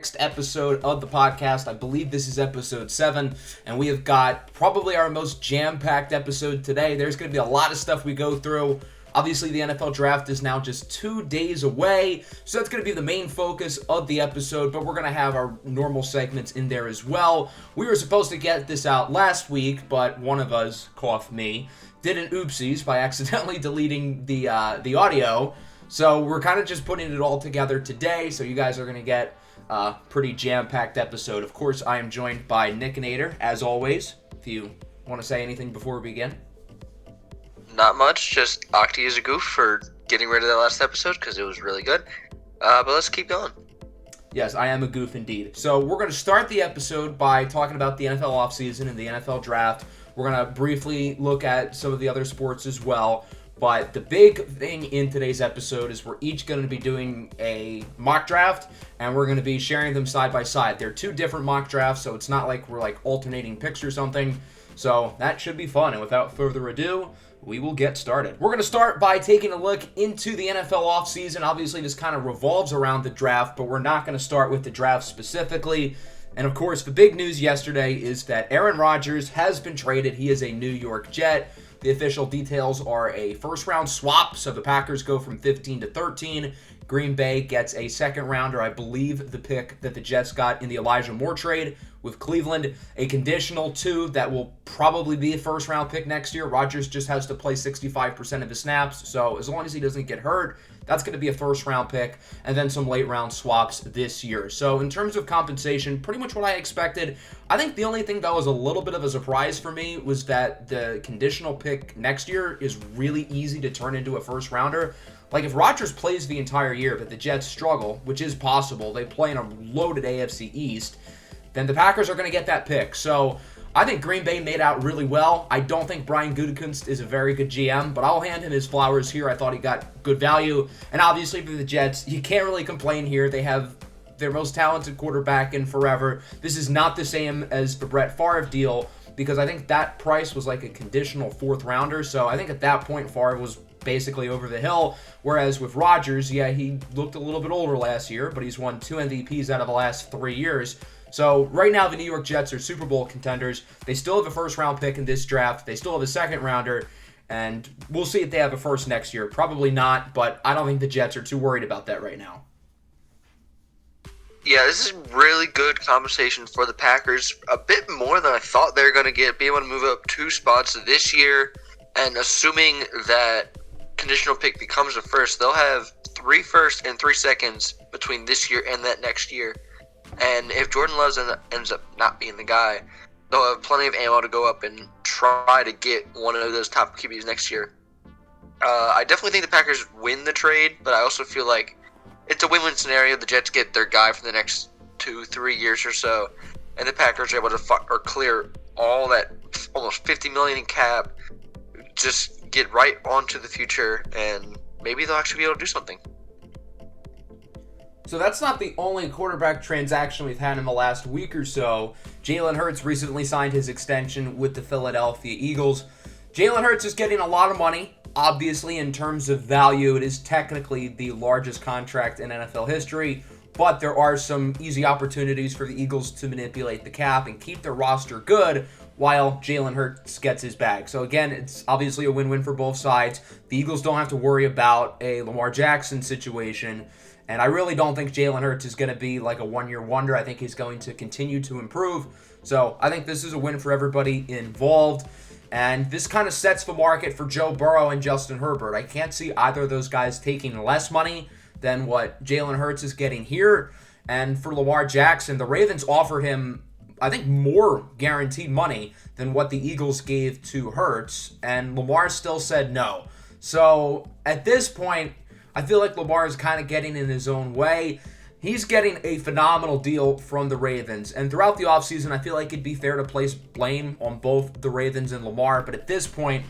next episode of the podcast. I believe this is episode 7, and we have got probably our most jam-packed episode today. There's going to be a lot of stuff we go through. Obviously, the NFL draft is now just 2 days away, so that's going to be the main focus of the episode, but we're going to have our normal segments in there as well. We were supposed to get this out last week, but one of us, cough me, did an oopsies by accidentally deleting the audio, so we're kind of just putting it all together today, so you guys are going to get a pretty jam-packed episode. Of course, I am joined by Nick Nader, as always. If you want to say anything before we begin. Not much, just Octi is a goof for getting rid of that last episode because it was really good. But let's keep going. Yes, I am a goof indeed. So we're going to start the episode by talking about the NFL offseason and the NFL draft. We're going to briefly look at some of the other sports as well. But the big thing in today's episode is we're each going to be doing a mock draft, and we're going to be sharing them side by side. They're 2 different mock drafts, so it's not like we're alternating picks or something. So that should be fun. And without further ado, we will get started. We're going to start by taking a look into the NFL offseason. Obviously, this kind of revolves around the draft, but we're not going to start with the draft specifically. And of course, the big news yesterday is that Aaron Rodgers has been traded. He is a New York Jet. The official details are a first-round swap, so the Packers go from 15 to 13. Green Bay gets a second-rounder, I believe the pick that the Jets got in the Elijah Moore trade with Cleveland. A conditional 2 that will probably be a first-round pick next year. Rodgers just has to play 65% of his snaps, so as long as he doesn't get hurt, that's going to be a first-round pick, and then some late-round swaps this year. So in terms of compensation, pretty much what I expected. I think the only thing that was a little bit of a surprise for me was that the conditional pick next year is really easy to turn into a first-rounder. If Rodgers plays the entire year, but the Jets struggle, which is possible, they play in a loaded AFC East, then the Packers are going to get that pick. So I think Green Bay made out really well. I don't think Brian Gutekunst is a very good GM, but I'll hand him his flowers here. I thought he got good value. And obviously for the Jets, you can't really complain here. They have their most talented quarterback in forever. This is not the same as the Brett Favre deal, because I think that price was like a conditional 4th rounder. So I think at that point, Favre was basically over the hill. Whereas with Rodgers, yeah, he looked a little bit older last year, but he's won 2 MVPs out of the last 3 years. So right now the New York Jets are Super Bowl contenders. They still have a first-round pick in this draft. They still have a second-rounder, and we'll see if they have a first next year. Probably not, but I don't think the Jets are too worried about that right now. Yeah, this is really good compensation for the Packers. A bit more than I thought they were going to get. Be able to move up 2 spots this year, and assuming that conditional pick becomes a first, they'll have 3 firsts and 3 seconds between this year and that next year. And if Jordan Love ends up not being the guy, they'll have plenty of ammo to go up and try to get one of those top QBs next year. I definitely think the Packers win the trade, but I also feel like it's a win-win scenario. The Jets get their guy for the next 2-3 years or so, and the Packers are able to clear all that almost $50 million in cap, just get right onto the future, and maybe they'll actually be able to do something. So that's not the only quarterback transaction we've had in the last week or so. Jalen Hurts recently signed his extension with the Philadelphia Eagles. Jalen Hurts is getting a lot of money. Obviously, in terms of value, it is technically the largest contract in NFL history, but there are some easy opportunities for the Eagles to manipulate the cap and keep their roster good while Jalen Hurts gets his bag. So again, it's obviously a win-win for both sides. The Eagles don't have to worry about a Lamar Jackson situation. And I really don't think Jalen Hurts is going to be like a one-year wonder. I think he's going to continue to improve. So I think this is a win for everybody involved. And this kind of sets the market for Joe Burrow and Justin Herbert. I can't see either of those guys taking less money than what Jalen Hurts is getting here. And for Lamar Jackson, the Ravens offer him, I think, more guaranteed money than what the Eagles gave to Hurts. And Lamar still said no. So at this point, I feel like Lamar is kind of getting in his own way. He's getting a phenomenal deal from the Ravens. And throughout the offseason, I feel like it'd be fair to place blame on both the Ravens and Lamar. But at this point,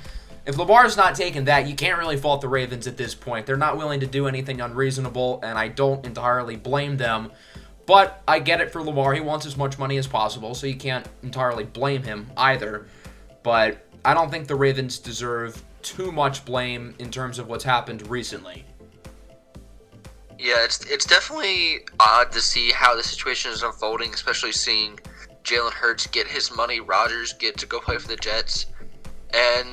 if Lamar's not taking that, you can't really fault the Ravens at this point. They're not willing to do anything unreasonable, and I don't entirely blame them. But I get it for Lamar. He wants as much money as possible, so you can't entirely blame him either. But I don't think the Ravens deserve too much blame in terms of what's happened recently. Yeah, it's definitely odd to see how the situation is unfolding, especially seeing Jalen Hurts get his money, Rodgers get to go play for the Jets, and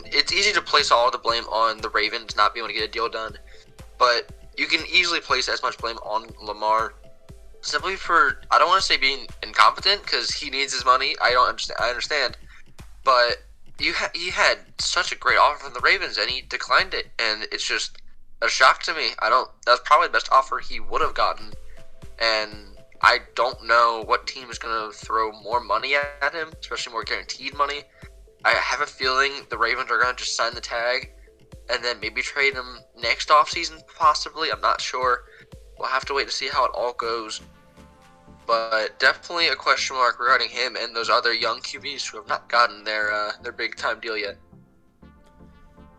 it's easy to place all the blame on the Ravens not being able to get a deal done, but you can easily place as much blame on Lamar simply for, I don't want to say being incompetent because he needs his money. I understand, but he had such a great offer from the Ravens and he declined it, and it's just a shock to me. That's probably the best offer he would have gotten, and I don't know what team is going to throw more money at him, especially more guaranteed money. I have a feeling the Ravens are going to just sign the tag and then maybe trade him next offseason, possibly. I'm not sure. We'll have to wait to see how it all goes. But definitely a question mark regarding him and those other young QBs who have not gotten their big time deal yet.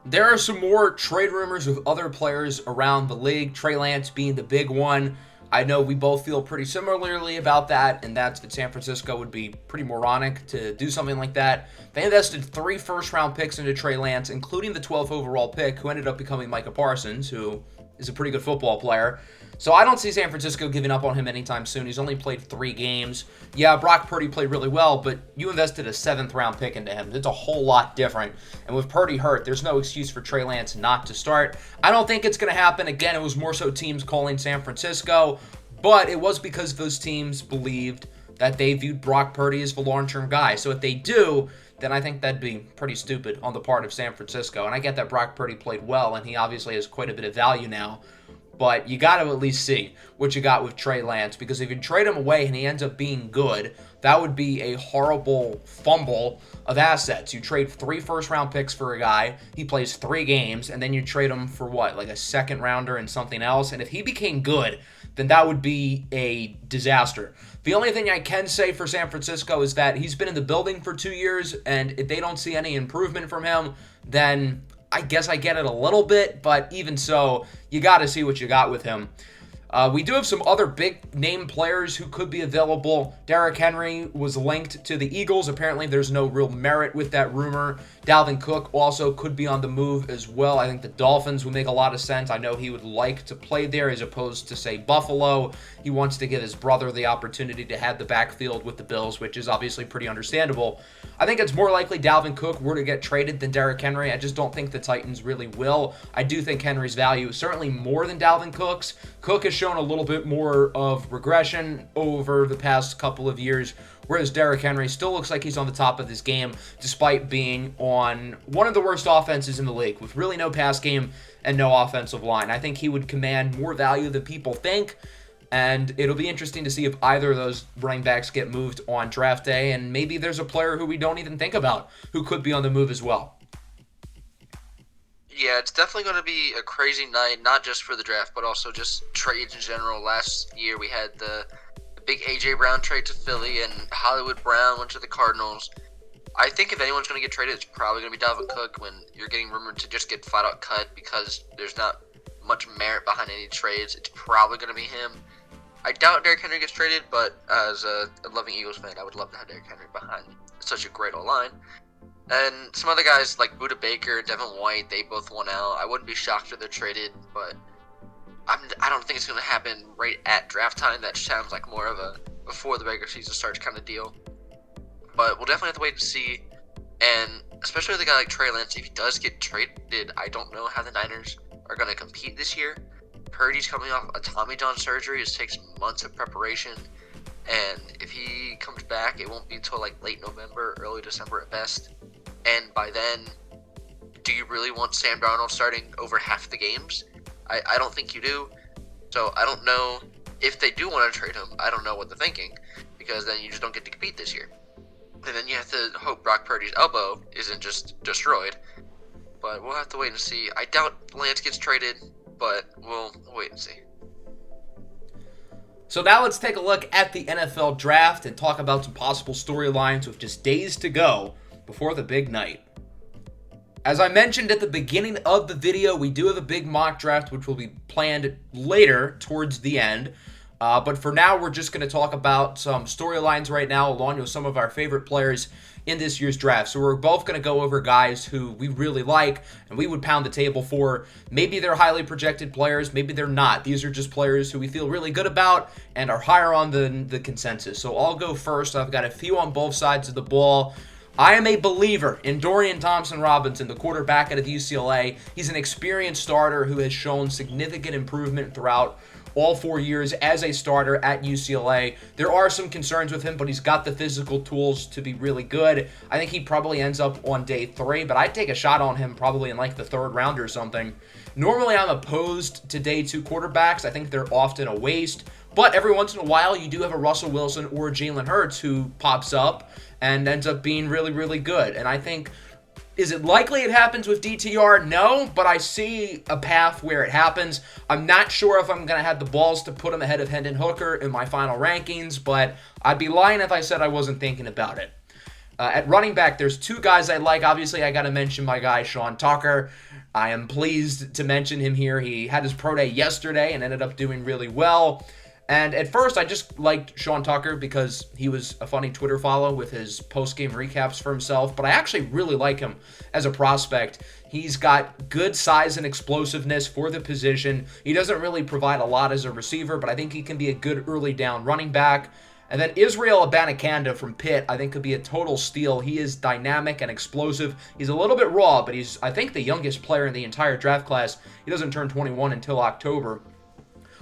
There are some more trade rumors with other players around the league, Trey Lance being the big one. I know we both feel pretty similarly about that, and that's that San Francisco would be pretty moronic to do something like that. They invested 3 first-round picks into Trey Lance, including the 12th overall pick, who ended up becoming Micah Parsons, who is a pretty good football player. So I don't see San Francisco giving up on him anytime soon. He's only played 3 games. Yeah, Brock Purdy played really well, but you invested a 7th-round pick into him. It's a whole lot different. And with Purdy hurt, there's no excuse for Trey Lance not to start. I don't think it's going to happen. Again, it was more so teams calling San Francisco, but it was because those teams believed that they viewed Brock Purdy as the long-term guy. So if they do, then I think that'd be pretty stupid on the part of San Francisco. And I get that Brock Purdy played well, and he obviously has quite a bit of value now. But you got to at least see what you got with Trey Lance, because if you trade him away and he ends up being good, that would be a horrible fumble of assets. You trade 3 first-round picks for a guy, he plays 3 games, and then you trade him for what, like a second-rounder and something else? And if he became good, then that would be a disaster. The only thing I can say for San Francisco is that he's been in the building for 2 years, and if they don't see any improvement from him, then I guess I get it a little bit, but even so, you got to see what you got with him. We do have some other big-name players who could be available. Derrick Henry was linked to the Eagles. Apparently, there's no real merit with that rumor. Dalvin Cook also could be on the move as well. I think the Dolphins would make a lot of sense. I know he would like to play there as opposed to, say, Buffalo. He wants to give his brother the opportunity to have the backfield with the Bills, which is obviously pretty understandable. I think it's more likely Dalvin Cook were to get traded than Derrick Henry. I just don't think the Titans really will. I do think Henry's value is certainly more than Dalvin Cook's. Cook has shown a little bit more of regression over the past couple of years, whereas Derrick Henry still looks like he's on the top of his game despite being on one of the worst offenses in the league with really no pass game and no offensive line. I think he would command more value than people think, and it'll be interesting to see if either of those running backs get moved on draft day, and maybe there's a player who we don't even think about who could be on the move as well. Yeah, it's definitely going to be a crazy night, not just for the draft, but also just trades in general. Last year we had the big A.J. Brown trade to Philly, and Hollywood Brown went to the Cardinals. I think if anyone's going to get traded, it's probably going to be Dalvin Cook when you're getting rumored to just get flat-out cut because there's not much merit behind any trades. It's probably going to be him. I doubt Derrick Henry gets traded, but as a loving Eagles fan, I would love to have Derrick Henry behind such a great O-line. And some other guys like Budda Baker, Devin White, they both won out. I wouldn't be shocked if they're traded, but I don't think it's going to happen right at draft time. That sounds like more of a before the regular season starts kind of deal. But we'll definitely have to wait to see. And especially with a guy like Trey Lance, if he does get traded, I don't know how the Niners are going to compete this year. Purdy's coming off a Tommy John surgery. It takes months of preparation. And if he comes back, it won't be until like late November, early December at best. And by then, do you really want Sam Darnold starting over half the games? I don't think you do. So I don't know if they do want to trade him. I don't know what they're thinking, because then you just don't get to compete this year. And then you have to hope Brock Purdy's elbow isn't just destroyed. But we'll have to wait and see. I doubt Lance gets traded, but we'll wait and see. So now let's take a look at the NFL draft and talk about some possible storylines with just days to go before the big night. As I mentioned at the beginning of the video, we do have a big mock draft which will be planned later towards the end. But for now, we're just going to talk about some storylines right now, along with some of our favorite players in this year's draft. So we're both going to go over guys who we really like and we would pound the table for. Maybe they're highly projected players, maybe they're not. These are just players who we feel really good about and are higher on the consensus. So I'll go first. I've got a few on both sides of the ball. I am a believer in Dorian Thompson-Robinson, the quarterback out of UCLA. He's an experienced starter who has shown significant improvement throughout all 4 years as a starter at UCLA. There are some concerns with him, but he's got the physical tools to be really good. I think he probably ends up on day 3, but I'd take a shot on him probably in like the 3rd round or something. Normally, I'm opposed to day 2 quarterbacks. I think they're often a waste. But every once in a while, you do have a Russell Wilson or Jalen Hurts who pops up and ends up being really, really good. And I think, is it likely it happens with DTR? No, but I see a path where it happens. I'm not sure if I'm going to have the balls to put him ahead of Hendon Hooker in my final rankings, but I'd be lying if I said I wasn't thinking about it. At running back, there's 2 guys I like. Obviously, I got to mention my guy, Sean Tucker. I am pleased to mention him here. He had his pro day yesterday and ended up doing really well. And at first, I just liked Sean Tucker because he was a funny Twitter follow with his post-game recaps for himself. But I actually really like him as a prospect. He's got good size and explosiveness for the position. He doesn't really provide a lot as a receiver, but I think he can be a good early down running back. And then Israel Abanikanda from Pitt, I think, could be a total steal. He is dynamic and explosive. He's a little bit raw, but he's, I think, the youngest player in the entire draft class. He doesn't turn 21 until October.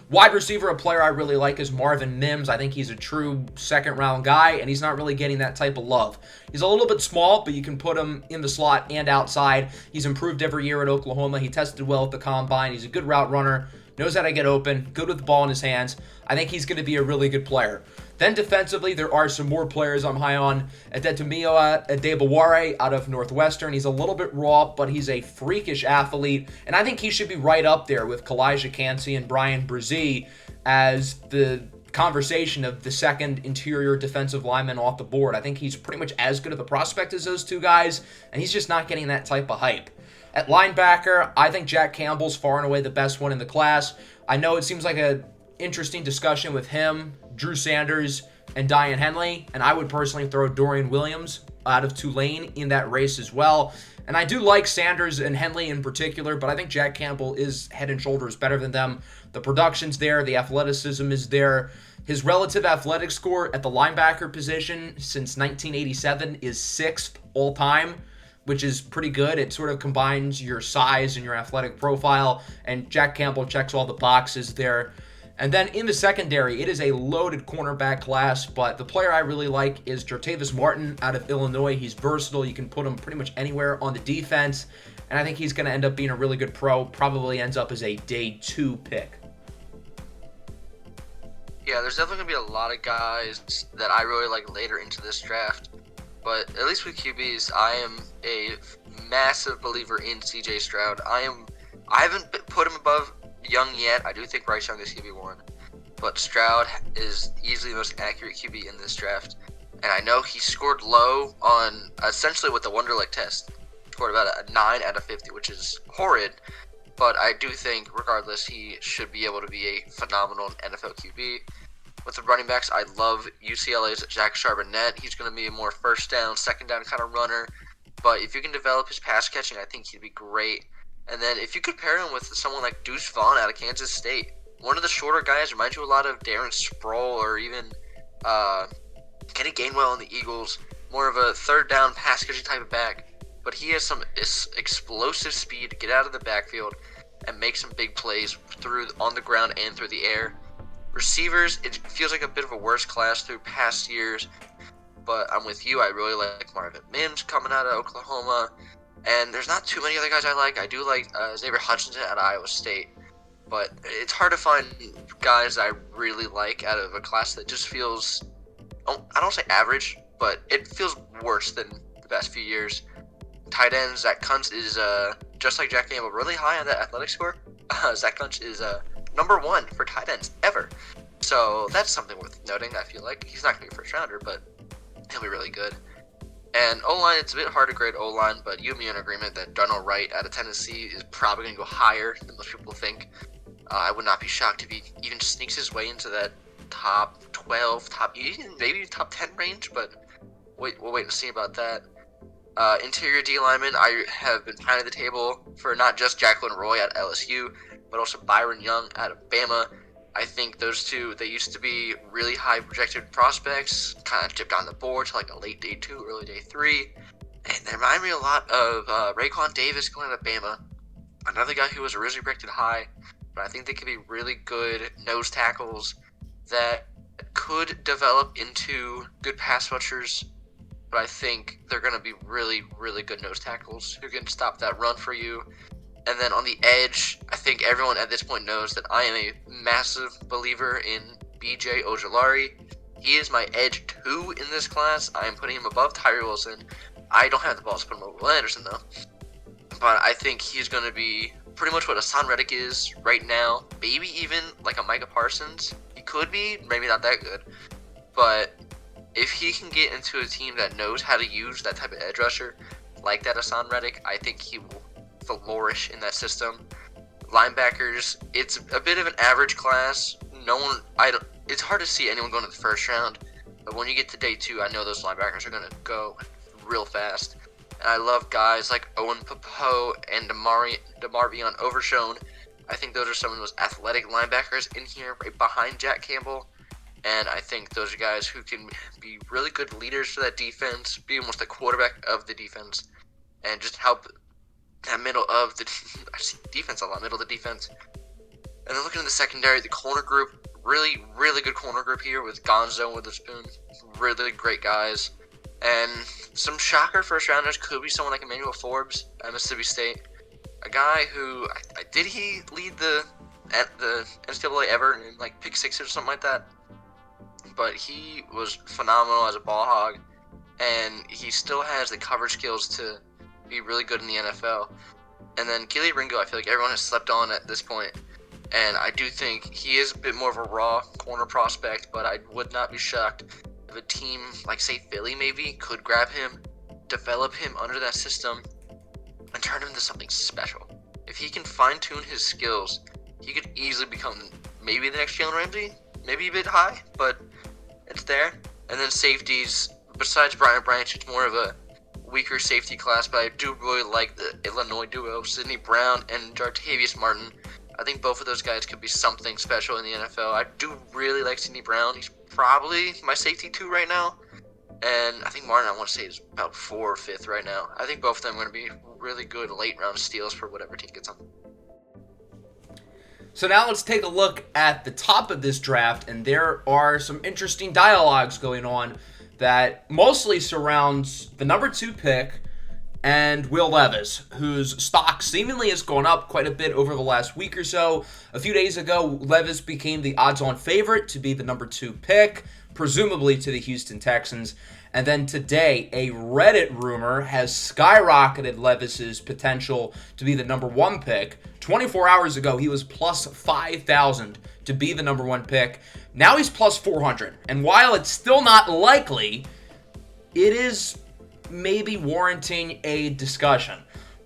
Wide receiver, a player I really like is Marvin Mims. I think he's a true second-round guy, and he's not really getting that type of love. He's a little bit small, but you can put him in the slot and outside. He's improved every year at Oklahoma. He tested well at the combine. He's a good route runner, knows how to get open, good with the ball in his hands. I think he's going to be a really good player. Then defensively, there are some more players I'm high on. Adetomiwa Adebaware out of Northwestern. He's a little bit raw, but he's a freakish athlete. And I think he should be right up there with Kalijah Kancey and Brian Brzee as the conversation of the second interior defensive lineman off the board. I think he's pretty much as good of a prospect as those 2 guys, and he's just not getting that type of hype. At linebacker, I think Jack Campbell's far and away the best one in the class. I know it seems like a interesting discussion with him, Drew Sanders, and Daiyan Henley, and I would personally throw Dorian Williams out of Tulane in that race as well. And I do like Sanders and Henley in particular, but I think Jack Campbell is head and shoulders better than them. The production's there, the athleticism is there. His relative athletic score at the linebacker position since 1987 is 6th all time, which is pretty good. It sort of combines your size and your athletic profile, and Jack Campbell checks all the boxes there. And then in the secondary, it is a loaded cornerback class, but the player I really like is Jartavis Martin out of Illinois. He's versatile. You can put him pretty much anywhere on the defense, and I think he's going to end up being a really good pro. Probably ends up as a day 2 pick. Yeah, there's definitely going to be a lot of guys that I really like later into this draft, but at least with QBs, I am a massive believer in CJ Stroud. I haven't put him above Young yet. I do think Bryce Young is QB1, but Stroud is easily the most accurate QB in this draft. And I know he scored low on essentially with the Wonderlic test. Scored about a 9 out of 50, which is horrid. But I do think, regardless, he should be able to be a phenomenal NFL QB. With the running backs, I love UCLA's Zach Charbonnet. He's going to be a more first down, second down kind of runner. But if you can develop his pass catching, I think he'd be great. And then if you could pair him with someone like Deuce Vaughn out of Kansas State, one of the shorter guys, reminds you a lot of Darren Sproul or even Kenny Gainwell on the Eagles, more of a third down pass catching type of back. But he has some explosive speed to get out of the backfield and make some big plays on the ground and through the air. Receivers, it feels like a bit of a worse class through past years, but I'm with you. I really like Marvin Mims coming out of Oklahoma. And there's not too many other guys I like. I do like Xavier Hutchinson out of Iowa State. But it's hard to find guys I really like out of a class that just feels, I don't say average, but it feels worse than the past few years. Tight end, Zach Kuntz is, just like Jack Campbell, really high on that athletic score. Zach Kuntz is number 1 for tight ends ever. So that's something worth noting, I feel like. He's not going to be a first rounder, but he'll be really good. And O-line, it's a bit hard to grade O-line, but you and me are in agreement that Darnell Wright out of Tennessee is probably going to go higher than most people think. I would not be shocked if he even sneaks his way into that top 12, maybe top 10 range, but we'll wait and see about that. Interior D lineman, I have been pounding the table for not just Jacqueline Roy at LSU, but also Byron Young at Bama. I think those two, they used to be really high projected prospects, kind of dipped on the board to like a late day 2, early day 3. And they remind me a lot of Raekwon Davis going to Bama. Another guy who was originally projected high, but I think they could be really good nose tackles that could develop into good pass rushers. But I think they're going to be really, really good nose tackles who can stop that run for you. And then on the edge, I think everyone at this point knows that I am a massive believer in BJ Ojulari. He is my edge 2 in this class. I am putting him above Tyree Wilson. I don't have the balls to put him over Will Anderson, though. But I think he's going to be pretty much what Hassan Reddick is right now. Maybe even like a Micah Parsons. He could be, maybe not that good. But if he can get into a team that knows how to use that type of edge rusher, like that Hassan Reddick, I think he will flourish in that system. Linebackers, it's a bit of an average class. It's hard to see anyone going to the first round, but when you get to day 2, I know those linebackers are going to go real fast. And I love guys like Owen Popo and DeMarvion Overshown. I think those are some of the most athletic linebackers in here, right behind Jack Campbell. And I think those are guys who can be really good leaders for that defense, be almost the quarterback of the defense, and just help that middle of the defense a lot, middle of the defense. And then looking at the secondary, the corner group, really, really good corner group here with Gonzo and Witherspoon. Really great guys. And some shocker first rounders could be someone like Emmanuel Forbes at Mississippi State. A guy who, did he lead the NCAA ever in like pick 6 or something like that? But he was phenomenal as a ball hog, and he still has the coverage skills to be really good in the NFL. And then Kelee Ringo, I feel like everyone has slept on at this point, and I do think he is a bit more of a raw corner prospect, but I would not be shocked if a team like, say, Philly maybe could grab him, develop him under that system, and turn him into something special. If he can fine-tune his skills, he could easily become maybe the next Jalen Ramsey, maybe a bit high, but it's there. And then safeties, besides Brian Branch, it's more of a weaker safety class, but I do really like the Illinois duo, Sidney Brown and Jartavius Martin. I think both of those guys could be something special in the NFL. I do really like Sidney Brown. He's probably my safety 2 right now. And I think Martin, I want to say, is about 4th or 5th right now. I think both of them are going to be really good late round steals for whatever team gets them. So now let's take a look at the top of this draft, and there are some interesting dialogues going on that mostly surrounds the number 2 pick and Will Levis, whose stock seemingly has gone up quite a bit over the last week or so. A few days ago, Levis became the odds-on favorite to be the number 2 pick, presumably to the Houston Texans. And then today, a Reddit rumor has skyrocketed Levis's potential to be the number 1 pick. 24 hours ago, he was plus 5,000 to be the number 1 pick. Now he's plus 400. And while it's still not likely, it is maybe warranting a discussion.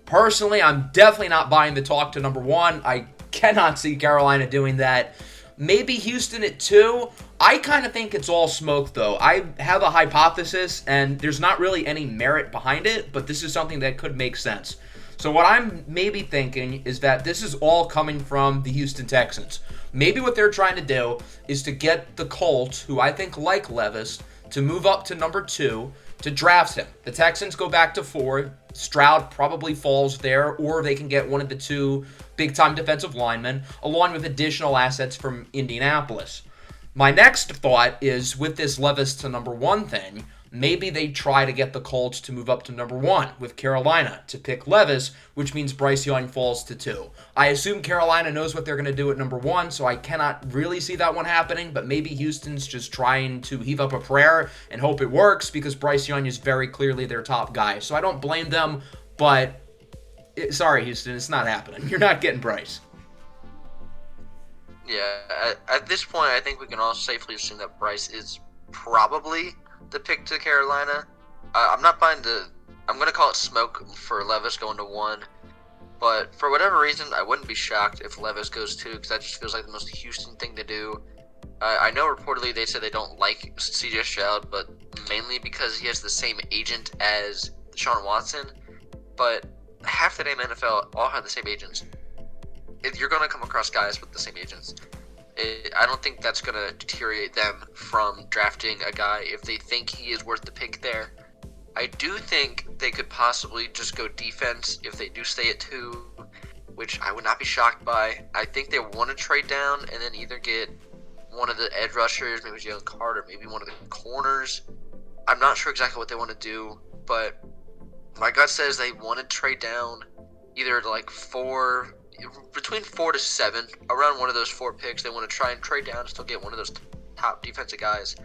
Personally, I'm definitely not buying the talk to number 1. I cannot see Carolina doing that. Maybe Houston at 2. I kind of think it's all smoke, though. I have a hypothesis, and there's not really any merit behind it, but this is something that could make sense. So what I'm maybe thinking is that this is all coming from the Houston Texans. Maybe what they're trying to do is to get the Colts, who I think like Levis, to move up to number 2 to draft him. The Texans go back to 4. Stroud probably falls there, or they can get one of the 2 big-time defensive linemen, along with additional assets from Indianapolis. My next thought is, with this Levis to number 1 thing, maybe they try to get the Colts to move up to number 1 with Carolina to pick Levis, which means Bryce Young falls to 2. I assume Carolina knows what they're going to do at number 1, so I cannot really see that one happening, but maybe Houston's just trying to heave up a prayer and hope it works because Bryce Young is very clearly their top guy. So I don't blame them, but sorry, Houston, it's not happening. You're not getting Bryce. Yeah, at this point, I think we can all safely assume that Bryce is probably the pick to Carolina. I'm not buying I'm going to call it smoke for Levis going to 1. But for whatever reason, I wouldn't be shocked if Levis goes 2, because that just feels like the most Houston thing to do. I know reportedly they said they don't like CJ Stroud, but mainly because he has the same agent as Deshaun Watson. But half the damn NFL all have the same agents. You're going to come across guys with the same agents. I don't think that's going to deteriorate them from drafting a guy if they think he is worth the pick there. I do think they could possibly just go defense if they do stay at 2, which I would not be shocked by. I think they want to trade down and then either get one of the edge rushers, maybe Jalen Carter, maybe one of the corners. I'm not sure exactly what they want to do, but my gut says they want to trade down either like between 4 to 7, around one of those 4 picks. They want to try and trade down and still get one of those top defensive guys.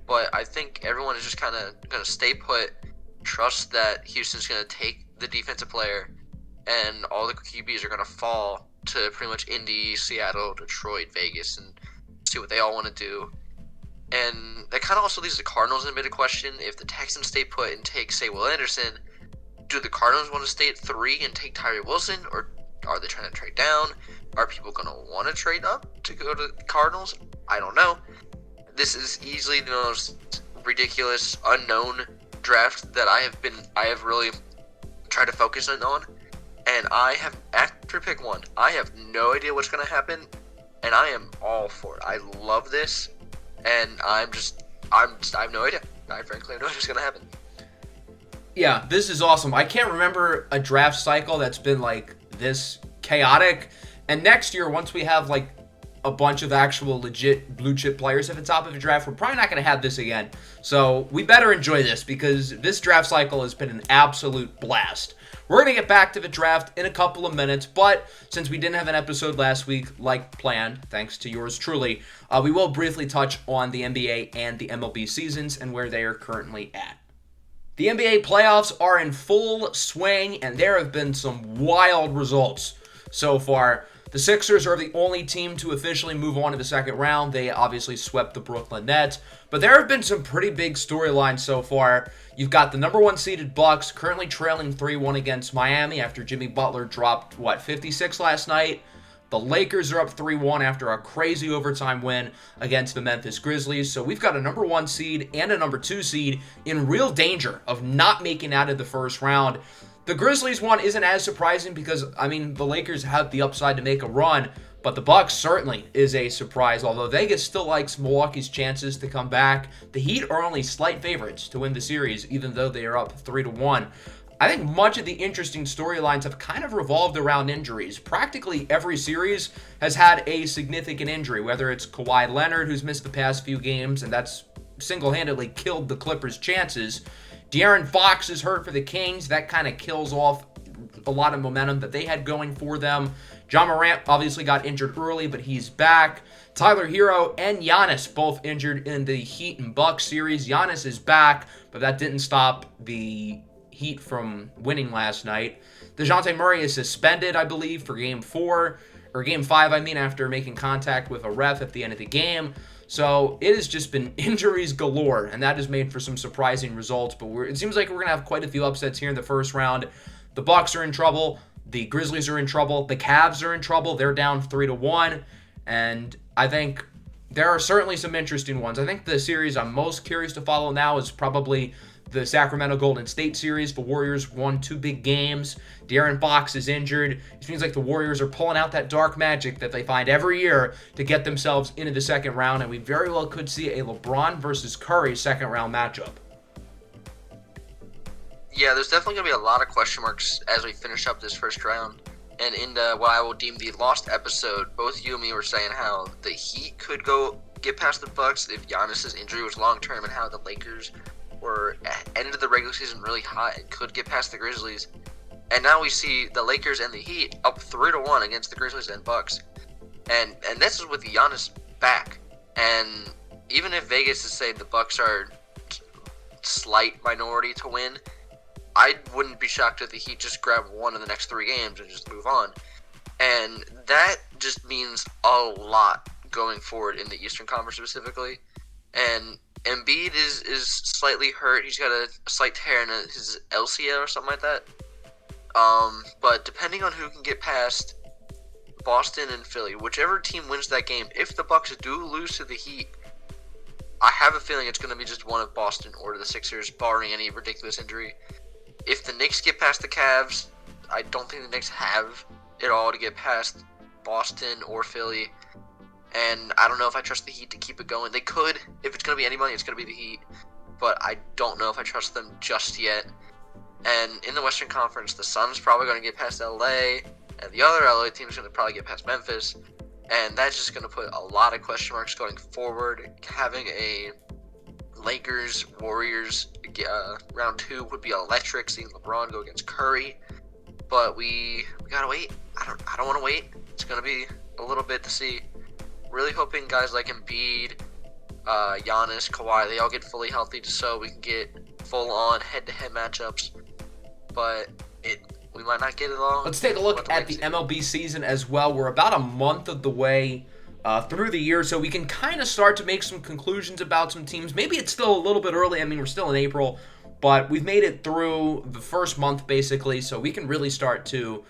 But I think everyone is just kind of going to stay put, trust that Houston's going to take the defensive player, and all the QBs are going to fall to pretty much Indy, Seattle, Detroit, Vegas, and see what they all want to do. And that kind of also leaves the Cardinals in a bit of question. If the Texans stay put and take, say, Will Anderson, do the Cardinals want to stay at 3 and take Tyree Wilson, or are they trying to trade down? Are people going to want to trade up to go to the Cardinals? I don't know. This is easily the most ridiculous, unknown draft that I have really tried to focus in on. And after pick 1, I have no idea what's going to happen, and I am all for it. I love this, and I have no idea. I frankly have no idea what's going to happen. Yeah, this is awesome. I can't remember a draft cycle that's been like this chaotic. And next year, once we have like a bunch of actual legit blue chip players at the top of the draft, we're probably not going to have this again. So we better enjoy this, because this draft cycle has been an absolute blast. We're going to get back to the draft in a couple of minutes, but since we didn't have an episode last week like planned, thanks to yours truly, we will briefly touch on the NBA and the MLB seasons and where they are currently at. The NBA playoffs are in full swing, and there have been some wild results so far. The Sixers are the only team to officially move on to the second round. They obviously swept the Brooklyn Nets, but there have been some pretty big storylines so far. You've got the number 1 seeded Bucks currently trailing 3-1 against Miami after Jimmy Butler dropped, 56 last night. The Lakers are up 3-1 after a crazy overtime win against the Memphis Grizzlies. So we've got a number 1 seed and a number 2 seed in real danger of not making out of the first round. The Grizzlies one isn't as surprising because, the Lakers have the upside to make a run, but the Bucks certainly is a surprise. Although Vegas still likes Milwaukee's chances to come back, the Heat are only slight favorites to win the series, even though they are up 3-1. I think much of the interesting storylines have kind of revolved around injuries. Practically every series has had a significant injury, whether it's Kawhi Leonard, who's missed the past few games, and that's single-handedly killed the Clippers' chances. De'Aaron Fox is hurt for the Kings. That kind of kills off a lot of momentum that they had going for them. Ja Morant obviously got injured early, but he's back. Tyler Hero and Giannis both injured in the Heat and Bucks series. Giannis is back, but that didn't stop the Heat from winning last night. DeJounte Murray is suspended, I believe, for Game 5, after making contact with a ref at the end of the game. So it has just been injuries galore, and that has made for some surprising results. But it seems like we're going to have quite a few upsets here in the first round. The Bucks are in trouble. The Grizzlies are in trouble. The Cavs are in trouble. They're down 3-1. And I think there are certainly some interesting ones. I think the series I'm most curious to follow now is probably the Sacramento Golden State series. The Warriors won 2 big games. De'Aaron Fox is injured. It seems like the Warriors are pulling out that dark magic that they find every year to get themselves into the second round, and we very well could see a LeBron versus Curry second round matchup. Yeah, there's definitely going to be a lot of question marks as we finish up this first round. And in what I will deem the lost episode, both you and me were saying how the Heat could get past the Bucks if Giannis's injury was long-term, and how the Lakers were ended the regular season really hot and could get past the Grizzlies. And now we see the Lakers and the Heat up 3-1 against the Grizzlies and Bucks. And this is with Giannis back. And even if Vegas is saying the Bucks are slight minority to win, I wouldn't be shocked if the Heat just grab one of the next 3 games and just move on. And that just means a lot going forward in the Eastern Conference specifically. And Embiid is slightly hurt. He's got a slight tear in his LCL or something like that. But depending on who can get past Boston and Philly. Whichever team wins that game, if the Bucks do lose to the Heat, I have a feeling it's going to be just one of Boston or the Sixers, barring any ridiculous injury. If the Knicks get past the Cavs, I don't think the Knicks have it all to get past Boston or Philly. And I don't know if I trust the Heat to keep it going. They could. If it's going to be anybody, it's going to be the Heat. But I don't know if I trust them just yet. And in the Western Conference, the Suns probably going to get past LA. And the other LA team is going to probably get past Memphis. And that's just going to put a lot of question marks going forward. Having a Lakers-Warriors round 2 would be electric, seeing LeBron go against Curry. But we got to wait. I don't want to wait. It's going to be a little bit to see. Really hoping guys like Embiid, Giannis, Kawhi, they all get fully healthy so we can get full-on head-to-head matchups. But we might not get it all. Let's take a look at the MLB season as well. We're about a month of the way through the year, so we can kind of start to make some conclusions about some teams. Maybe it's still a little bit early. I mean, we're still in April, but we've made it through the first month, basically, so we can really start to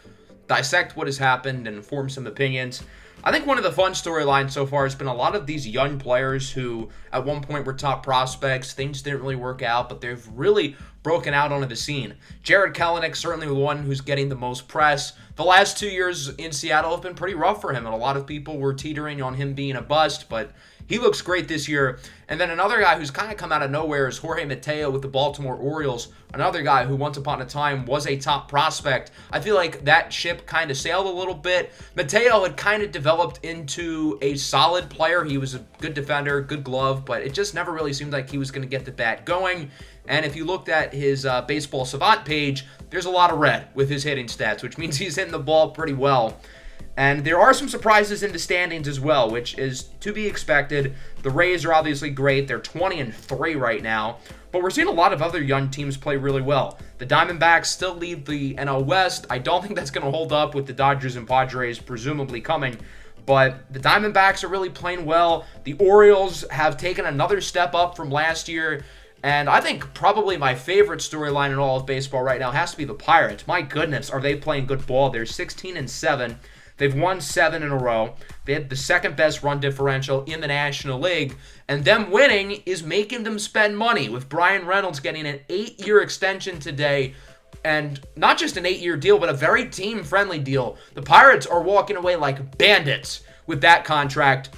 dissect what has happened and form some opinions. I think one of the fun storylines so far has been a lot of these young players who at one point were top prospects. Things didn't really work out, but they've really broken out onto the scene. Jarred Kelenic, certainly the one who's getting the most press. The last 2 years in Seattle have been pretty rough for him, and a lot of people were teetering on him being a bust, but he looks great this year. And then another guy who's kind of come out of nowhere is Jorge Mateo with the Baltimore Orioles, another guy who once upon a time was a top prospect. I feel like that ship kind of sailed a little bit. Mateo had kind of developed into a solid player. He was a good defender, good glove, but it just never really seemed like he was going to get the bat going. And if you looked at his Baseball Savant page, there's a lot of red with his hitting stats, which means he's hitting the ball pretty well. And there are some surprises in the standings as well, which is to be expected. The Rays are obviously great. They're 20-3 right now. But we're seeing a lot of other young teams play really well. The Diamondbacks still lead the NL West. I don't think that's going to hold up with the Dodgers and Padres presumably coming. But the Diamondbacks are really playing well. The Orioles have taken another step up from last year. And I think probably my favorite storyline in all of baseball right now has to be the Pirates. My goodness, are they playing good ball? They're 16-7. They've won 7 in a row. They had the second best run differential in the National League. And them winning is making them spend money, with Brian Reynolds getting an 8-year extension today. And not just an 8-year deal, but a very team-friendly deal. The Pirates are walking away like bandits with that contract.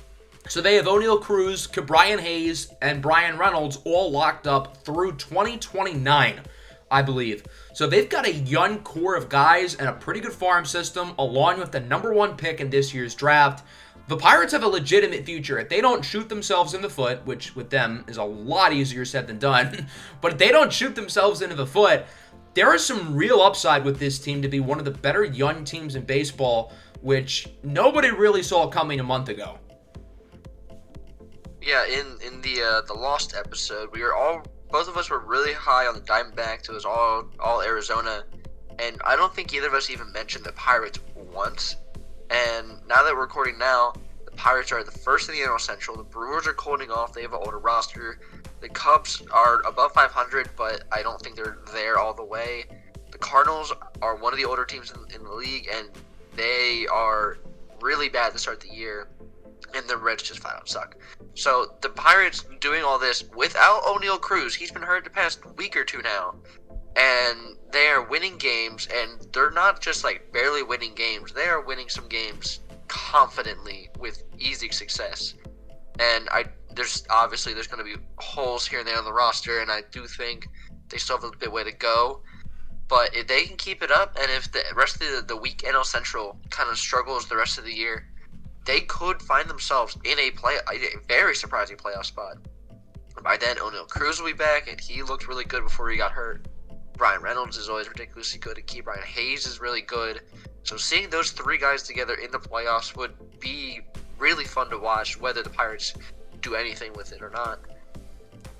So they have Oneil Cruz, Ke'Bryan Hayes, and Brian Reynolds all locked up through 2029, I believe. So they've got a young core of guys and a pretty good farm system, along with the number 1 pick in this year's draft. The Pirates have a legitimate future. If they don't shoot themselves in the foot, which with them is a lot easier said than done, but if they don't shoot themselves into the foot, there is some real upside with this team to be one of the better young teams in baseball, which nobody really saw coming a month ago. Yeah, in the Lost episode, both of us were really high on the Diamondbacks. It was all Arizona, and I don't think either of us even mentioned the Pirates once. And now that we're recording now, the Pirates are the first in the NL Central. The Brewers are cooling off. They have an older roster. The Cubs are above 500, but I don't think they're there all the way. The Cardinals are one of the older teams in the league, and they are really bad to start the year. And the Reds just flat out suck. So the Pirates doing all this without Oneil Cruz. He's been hurt the past week or two now. And they are winning games, and they're not just like barely winning games. They are winning some games confidently with easy success. And there's going to be holes here and there on the roster, and I do think they still have a bit way to go. But if they can keep it up, and if the rest of the weak NL Central kind of struggles the rest of the year, they could find themselves in a very surprising playoff spot. By then, Oneil Cruz will be back, and he looked really good before he got hurt. Brian Reynolds is always ridiculously good. And Ke'Bryan Hayes is really good. So seeing those 3 guys together in the playoffs would be really fun to watch, whether the Pirates do anything with it or not.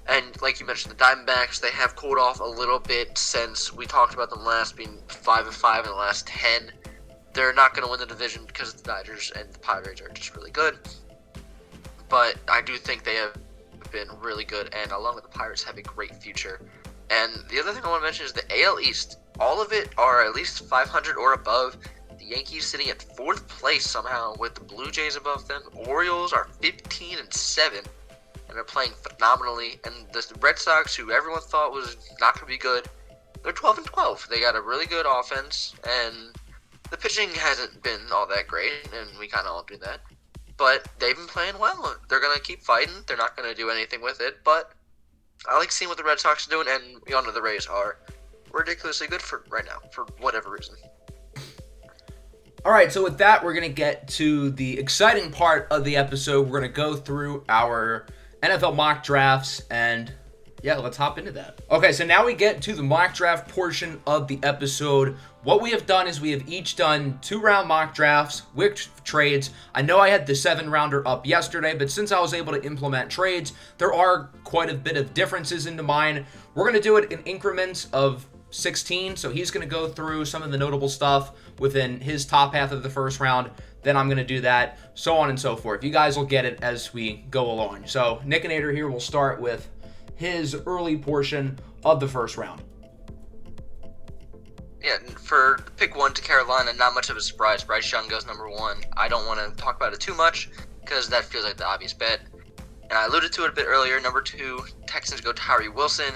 And like you mentioned, the Diamondbacks, they have cooled off a little bit since we talked about them last, being 5-5 in the last 10. They're not going to win the division because the Dodgers and the Padres are just really good. But I do think they have been really good, and along with the Pirates, have a great future. And the other thing I want to mention is the AL East. All of it are at least 500 or above. The Yankees sitting at 4th place somehow with the Blue Jays above them. Orioles are 15-7 and they're playing phenomenally. And the Red Sox, who everyone thought was not going to be good, they're 12-12. They got a really good offense, and the pitching hasn't been all that great, and we kind of all do that. But they've been playing well. They're going to keep fighting. They're not going to do anything with it, but I like seeing what the Red Sox are doing, and we all know the Rays are ridiculously good for right now, for whatever reason. All right, so with that, we're going to get to the exciting part of the episode. We're going to go through our NFL mock drafts, and yeah, let's hop into that. Okay, so now we get to the mock draft portion of the episode. What we have done is we have each done 2-round mock drafts with trades. I know I had the 7-rounder up yesterday, but since I was able to implement trades, there are quite a bit of differences into mine. We're going to do it in increments of 16, so he's going to go through some of the notable stuff within his top half of the first round. Then I'm going to do that, so on and so forth. You guys will get it as we go along. So Nickinator here will start with his early portion of the first round. Yeah, for pick 1 to Carolina, not much of a surprise. Bryce Young goes number 1. I don't want to talk about it too much because that feels like the obvious bet. And I alluded to it a bit earlier. Number 2, Texans go Tyree Wilson.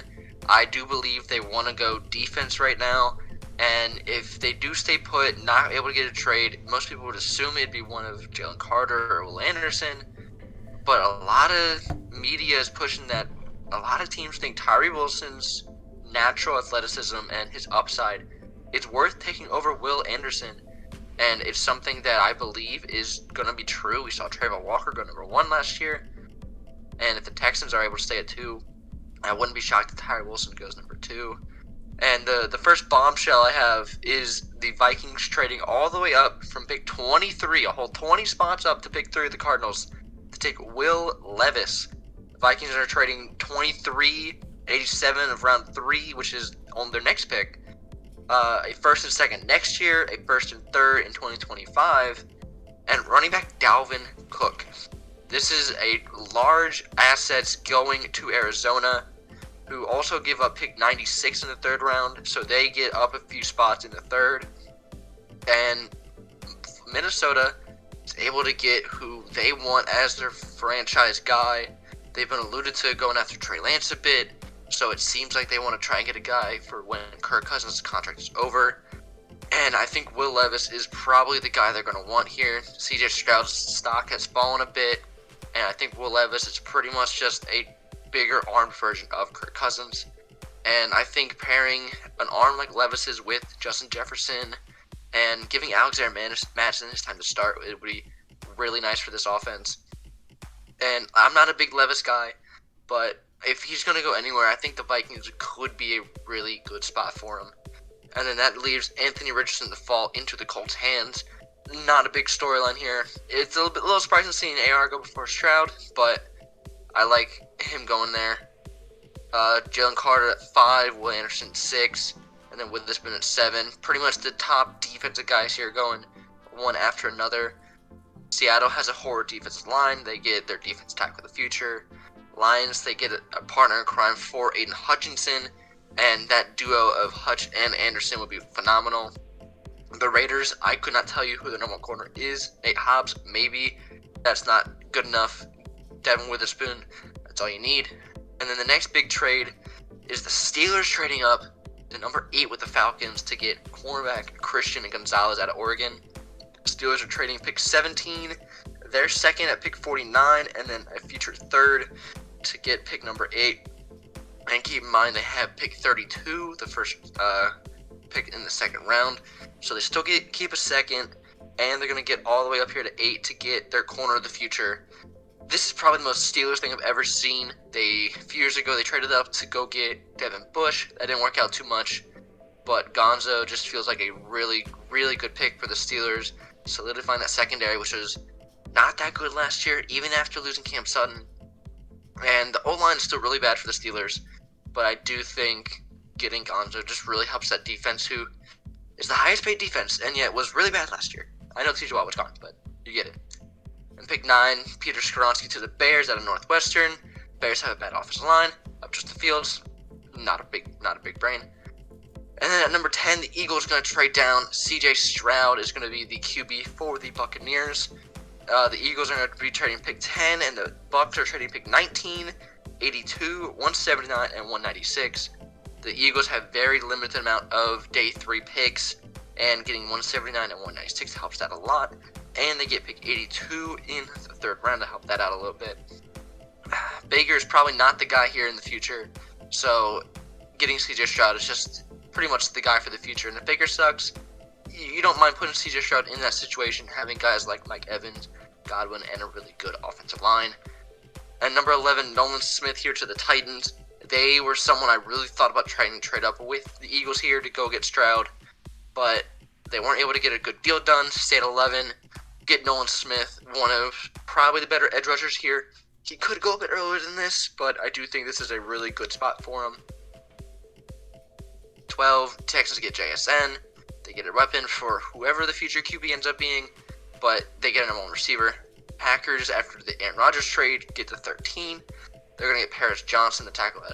I do believe they want to go defense right now. And if they do stay put, not able to get a trade, most people would assume it'd be one of Jalen Carter or Will Anderson. But a lot of media is pushing that. A lot of teams think Tyree Wilson's natural athleticism and his upside, it's worth taking over Will Anderson. And it's something that I believe is going to be true. We saw Trayvon Walker go number 1 last year. And if the Texans are able to stay at 2, I wouldn't be shocked if Tyree Wilson goes number 2. And the first bombshell I have is the Vikings trading all the way up from pick 23, a whole 20 spots up to pick 3 of the Cardinals, to take Will Levis. The Vikings are trading 23-87 of round 3, which is on their next pick. A first and second next year, a first and third in 2025, and running back Dalvin Cook. This is a large assets going to Arizona, who also give up pick 96 in the 3rd round, so they get up a few spots in the 3rd. And Minnesota is able to get who they want as their franchise guy. They've been alluded to going after Trey Lance a bit, so it seems like they want to try and get a guy for when Kirk Cousins' contract is over. And I think Will Levis is probably the guy they're going to want here. CJ Stroud's stock has fallen a bit, and I think Will Levis is pretty much just a bigger armed version of Kirk Cousins. And I think pairing an arm like Levis's with Justin Jefferson and giving Alexander Mattison his time to start, it would be really nice for this offense. And I'm not a big Levis guy, but if he's going to go anywhere, I think the Vikings could be a really good spot for him. And then that leaves Anthony Richardson to fall into the Colts' hands. Not a big storyline here. It's a little surprising seeing AR go before Stroud, but I like him going there. Jalen Carter at 5, Will Anderson 6, and then Witherspoon at 7. Pretty much the top defensive guys here going one after another. Seattle has a horror defensive line. They get their defense tackle of the future. Lions, they get a partner in crime for Aiden Hutchinson, and that duo of Hutch and Anderson would be phenomenal. The Raiders, I could not tell you who their number 1 corner is. Nate Hobbs, maybe. That's not good enough. Devin Witherspoon, that's all you need. And then the next big trade is the Steelers trading up to number 8 with the Falcons to get cornerback Christian Gonzalez out of Oregon. The Steelers are trading pick 17, their second at pick 49, and then a future 3rd to get pick number 8. And keep in mind they have pick 32, the first pick in the 2nd round. So they still keep a 2nd, and they're going to get all the way up here to 8 to get their corner of the future. This is probably the most Steelers thing I've ever seen. A few years ago, they traded up to go get Devin Bush. That didn't work out too much. But Gonzo just feels like a really, really good pick for the Steelers, solidifying that secondary, which was not that good last year, even after losing Cam Sutton. And the O-line is still really bad for the Steelers, but I do think getting Gonzo just really helps that defense, who is the highest paid defense, and yet was really bad last year. I know TJ Watt was gone, but you get it. And pick 9, Peter Skoronski to the Bears out of Northwestern. Bears have a bad offensive line. Up Justin Fields, not a big brain. And then at number 10, the Eagles are going to trade down. C.J. Stroud is going to be the QB for the Buccaneers. The Eagles are going to be trading pick 10, and the Bucs are trading pick 19, 82, 179, and 196. The Eagles have very limited amount of day 3 picks, and getting 179 and 196 helps that a lot. And they get pick 82 in the 3rd round to help that out a little bit. Baker is probably not the guy here in the future, so getting C.J. Stroud is just pretty much the guy for the future. And if Baker sucks, you don't mind putting C.J. Stroud in that situation, having guys like Mike Evans, Godwin, and a really good offensive line. At number 11, Nolan Smith here to the Titans. They were someone I really thought about trying to trade up with the Eagles here to go get Stroud, but they weren't able to get a good deal done. Stay at 11, get Nolan Smith, one of probably the better edge rushers here. He could go a bit earlier than this, but I do think this is a really good spot for him. 12, Texans get JSN. They get a weapon for whoever the future QB ends up being, but they get a number 1 receiver. Packers, after the Aaron Rodgers trade, get to 13. They're going to get Paris Johnson, the tackle at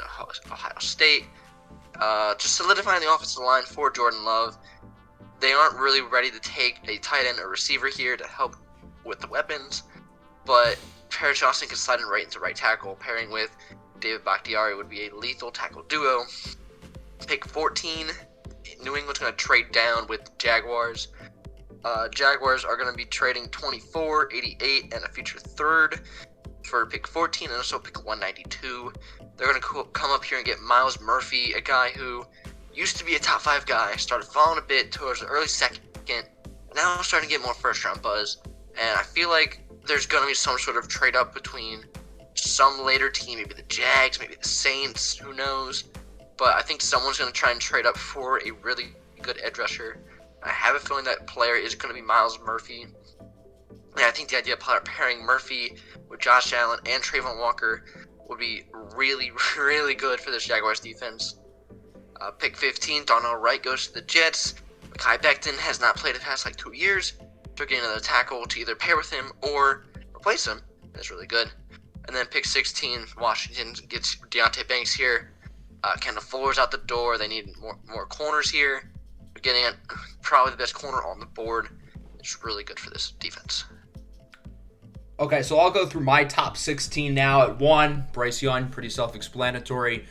Ohio State. Just solidifying the offensive line for Jordan Love. They aren't really ready to take a tight end or receiver here to help with the weapons, but Paris Johnson can slide in right into right tackle. Pairing with David Bakhtiari would be a lethal tackle duo. Pick 14, New England's going to trade down with Jaguars. Jaguars are going to be trading 24, 88, and a future 3rd for pick 14 and also pick 192. They're going to come up here and get Myles Murphy, a guy who used to be a top 5 guy, started falling a bit towards the early 2nd, now starting to get more first-round buzz. And I feel like there's going to be some sort of trade-up between some later team, maybe the Jags, maybe the Saints, who knows. But I think someone's going to try and trade up for a really good edge rusher. I have a feeling that player is going to be Myles Murphy. And I think the idea of pairing Murphy with Josh Allen and Trayvon Walker would be really, really good for this Jaguars defense. Pick 15, Darnell Wright goes to the Jets. Mekhi Becton has not played the past 2 years. So getting another tackle to either pair with him or replace him is really good. And then pick 16, Washington gets Deontay Banks here. Kendall Fuller's out the door. They need more corners here. They're getting probably the best corner on the board. It's really good for this defense. Okay, so I'll go through my top 16 now. At 1, Bryce Young, pretty self-explanatory.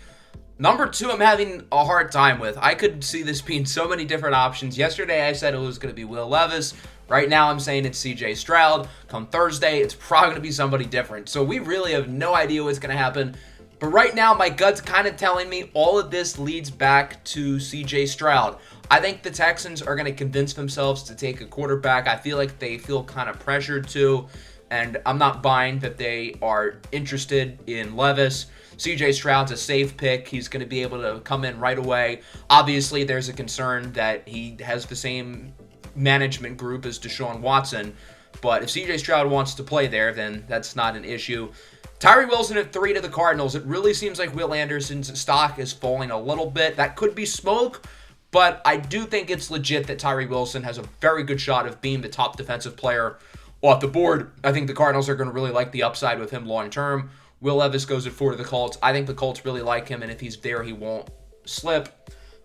Number 2, I'm having a hard time with. I could see this being so many different options. Yesterday, I said it was going to be Will Levis. Right now, I'm saying it's C.J. Stroud. Come Thursday, it's probably going to be somebody different. So we really have no idea what's going to happen. But right now, my gut's kind of telling me all of this leads back to C.J. Stroud. I think the Texans are going to convince themselves to take a quarterback. I feel like they feel kind of pressured to, and I'm not buying that they are interested in Levis. C.J. Stroud's a safe pick. He's going to be able to come in right away. Obviously, there's a concern that he has the same management group as Deshaun Watson, but if C.J. Stroud wants to play there, then that's not an issue. Tyree Wilson at 3 to the Cardinals. It really seems like Will Anderson's stock is falling a little bit. That could be smoke, but I do think it's legit that Tyree Wilson has a very good shot of being the top defensive player off the board. I think the Cardinals are going to really like the upside with him long term. Will Levis goes at 4 to the Colts. I think the Colts really like him, and if he's there, he won't slip.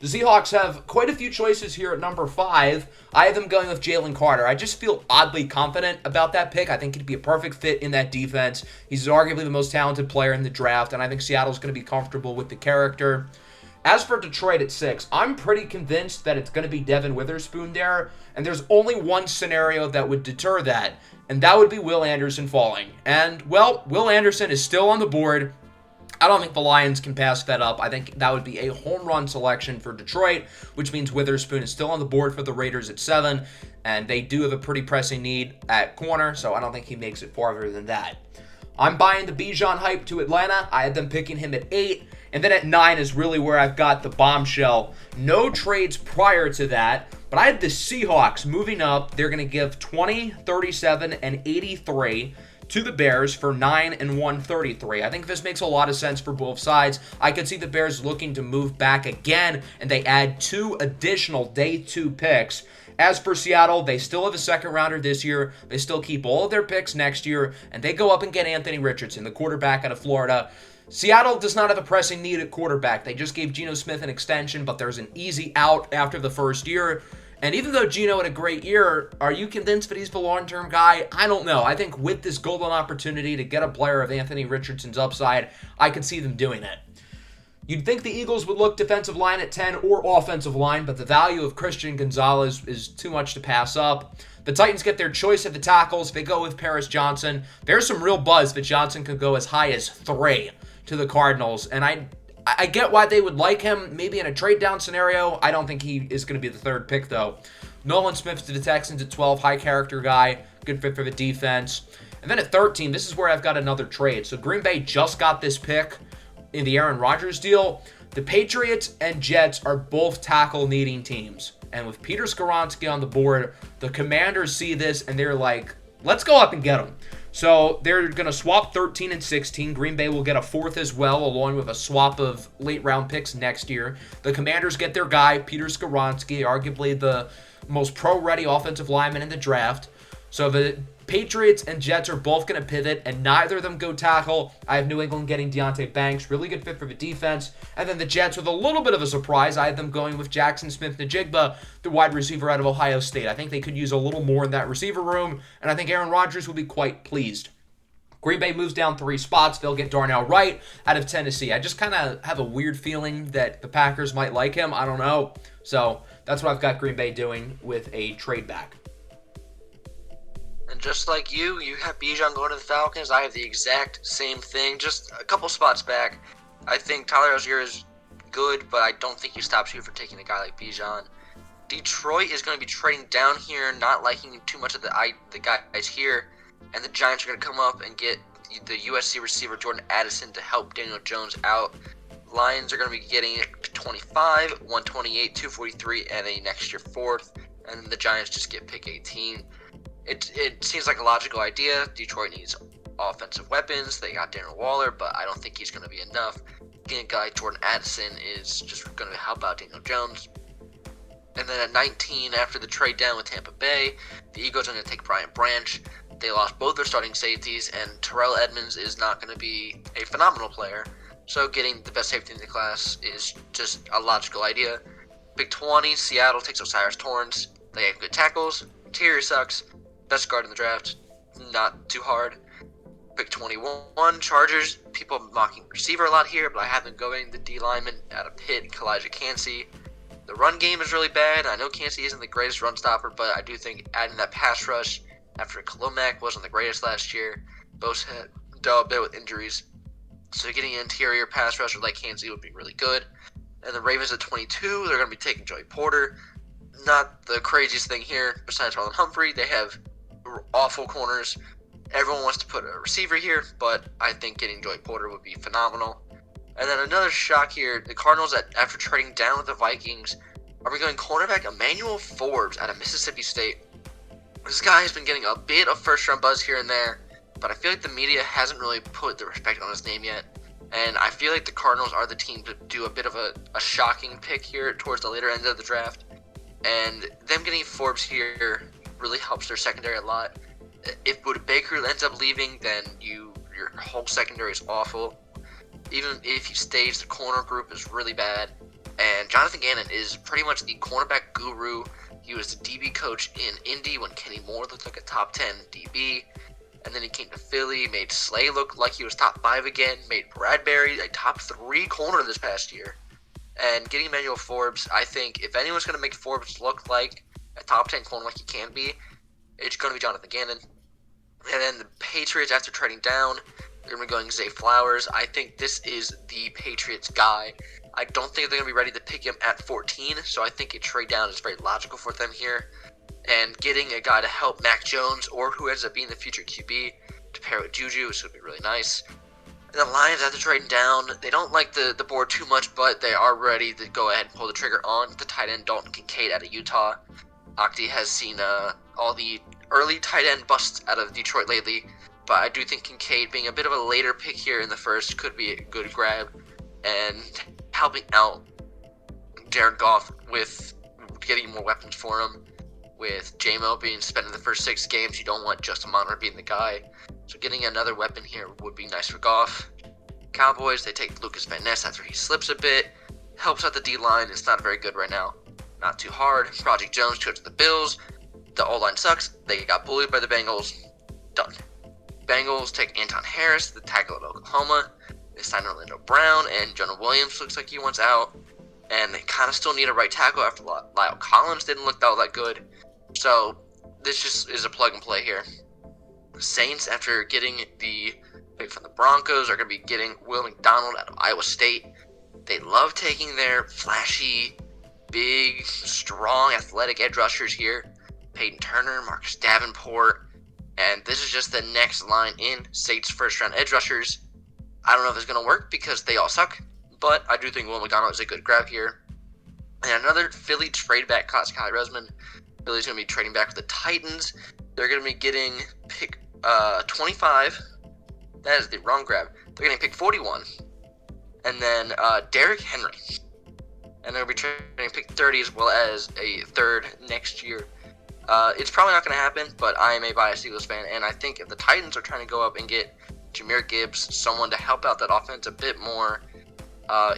The Seahawks have quite a few choices here at number 5. I have them going with Jalen Carter. I just feel oddly confident about that pick. I think he'd be a perfect fit in that defense. He's arguably the most talented player in the draft, and I think Seattle's going to be comfortable with the character. As for Detroit at 6, I'm pretty convinced that it's going to be Devin Witherspoon there, and there's only one scenario that would deter that, and that would be Will Anderson falling. And, well, Will Anderson is still on the board. I don't think the Lions can pass that up. I think that would be a home run selection for Detroit, which means Witherspoon is still on the board for the Raiders at 7, and they do have a pretty pressing need at corner, so I don't think he makes it farther than that. I'm buying the Bijan hype to Atlanta. I had them picking him at 8, and then at 9 is really where I've got the bombshell. No trades prior to that, but I had the Seahawks moving up. They're going to give 20, 37, and 83 to the Bears for 9 and 133. I think this makes a lot of sense for both sides. I could see the Bears looking to move back again, and they add 2 additional day 2 picks. As for Seattle, they still have a second rounder this year. They still keep all of their picks next year, and they go up and get Anthony Richardson, the quarterback out of Florida. Seattle does not have a pressing need at quarterback. They just gave Geno Smith an extension, but there's an easy out after the first year. And even though Geno had a great year, are you convinced that he's the long-term guy? I don't know. I think with this golden opportunity to get a player of Anthony Richardson's upside, I could see them doing it. You'd think the Eagles would look defensive line at 10 or offensive line, but the value of Christian Gonzalez is too much to pass up. The Titans get their choice at the tackles. They go with Paris Johnson. There's some real buzz that Johnson could go as high as 3 to the Cardinals, and I get why they would like him, maybe in a trade-down scenario. I don't think he is going to be the 3rd pick, though. Nolan Smith to the Texans at 12, high-character guy, good fit for the defense. And then at 13, this is where I've got another trade. So Green Bay just got this pick in the Aaron Rodgers deal. The Patriots and Jets are both tackle-needing teams. And with Peter Skoronski on the board, the Commanders see this, and they're like, let's go up and get him. So they're going to swap 13 and 16. Green Bay will get a 4th as well, along with a swap of late-round picks next year. The Commanders get their guy, Peter Skoronski, arguably the most pro-ready offensive lineman in the draft. So the Patriots and Jets are both going to pivot, and neither of them go tackle. I have New England getting Deonte Banks, really good fit for the defense. And then the Jets, with a little bit of a surprise, I have them going with Jackson Smith-Njigba, the wide receiver out of Ohio State. I think they could use a little more in that receiver room, and I think Aaron Rodgers will be quite pleased. Green Bay moves down 3 spots. They'll get Darnell Wright out of Tennessee. I just kind of have a weird feeling that the Packers might like him. I don't know. So that's what I've got Green Bay doing with a trade back. And just like you have Bijan going to the Falcons. I have the exact same thing, just a couple spots back. I think Tyler Algier is good, but I don't think he stops you from taking a guy like Bijan. Detroit is going to be trading down here, not liking too much of the guys here, and the Giants are going to come up and get the USC receiver Jordan Addison to help Daniel Jones out. Lions are going to be getting 25, 128, 243, and a next year 4th, and then the Giants just get pick 18. It seems like a logical idea. Detroit needs offensive weapons. They got Darren Waller, but I don't think he's going to be enough. Getting a guy like Jordan Addison is just going to help out Daniel Jones. And then at 19, after the trade down with Tampa Bay, the Eagles are going to take Brian Branch. They lost both their starting safeties, and Terrell Edmonds is not going to be a phenomenal player. So getting the best safety in the class is just a logical idea. Pick 20, Seattle takes Osiris Torrance. They have good tackles. Interior sucks. Best guard in the draft, not too hard. Pick 21, Chargers. People mocking receiver a lot here, but I have them going the D lineman out of Pitt, Kalijah Kancey. The run game is really bad. I know Kancey isn't the greatest run stopper, but I do think adding that pass rush after Kolomac wasn't the greatest last year. Both had dealt a bit with injuries. So getting an interior pass rusher like Kancey would be really good. And the Ravens at 22, they're going to be taking Joey Porter. Not the craziest thing here, besides Marlon Humphrey. They have awful corners. Everyone wants to put a receiver here, but I think getting Joey Porter would be phenomenal. And then another shock here, the Cardinals, after trading down with the Vikings, are we going cornerback Emmanuel Forbes out of Mississippi State. This guy has been getting a bit of first-round buzz here and there, but I feel like the media hasn't really put the respect on his name yet. And I feel like the Cardinals are the team to do a bit of a shocking pick here towards the later end of the draft. And them getting Forbes here really helps their secondary a lot. If Budda Baker ends up leaving, then your whole secondary is awful. Even if he stays, the corner group is really bad. And Jonathan Gannon is pretty much the cornerback guru. He was the DB coach in Indy when Kenny Moore looked like a top 10 DB. And then he came to Philly, made Slay look like he was top 5 again, made Bradbury a top 3 corner this past year. And getting Emmanuel Forbes, I think if anyone's going to make Forbes look like a top 10 corner like he can be, it's going to be Jonathan Gannon. And then the Patriots, after trading down, they're going to be going Zay Flowers. I think this is the Patriots guy. I don't think they're going to be ready to pick him at 14, so I think a trade down is very logical for them here. And getting a guy to help Mac Jones, or who ends up being the future QB, to pair with Juju, which would be really nice. And the Lions, after trading down, they don't like the board too much, but they are ready to go ahead and pull the trigger on the tight end Dalton Kincaid out of Utah. Octi has seen all the early tight end busts out of Detroit lately, but I do think Kincaid, being a bit of a later pick here in the first, could be a good grab, and helping out Jared Goff with getting more weapons for him. With J-Mo being spent in the first 6 games, you don't want Justin Monroe being the guy. So getting another weapon here would be nice for Goff. Cowboys, they take Lucas Van Ness after he slips a bit. Helps out the D-line. It's not very good right now. Not too hard. Project Jones goes to the Bills. The O-line sucks. They got bullied by the Bengals. Done. Bengals take Anton Harris, the tackle at Oklahoma. They sign Orlando Brown, and Jonah Williams looks like he wants out. And they kind of still need a right tackle after Lyle Collins didn't look all that good. So this just is a plug-and-play here. Saints, after getting the pick from the Broncos, are going to be getting Will McDonald out of Iowa State. They love taking their flashy, big, strong, athletic edge rushers here. Peyton Turner, Marcus Davenport, and this is just the next line in Saints' first-round edge rushers. I don't know if it's going to work because they all suck, but I do think Will McDonald is a good grab here. And another Philly trade back caught Skylar Resman. Philly's going to be trading back with the Titans. They're going to be getting pick 25. That is the wrong grab. They're getting pick 41. And then Derrick Henry. And they'll be trading pick 30 as well as a third next year. It's probably not going to happen, but I am a biased Eagles fan, and I think if the Titans are trying to go up and get Jahmyr Gibbs, someone to help out that offense a bit more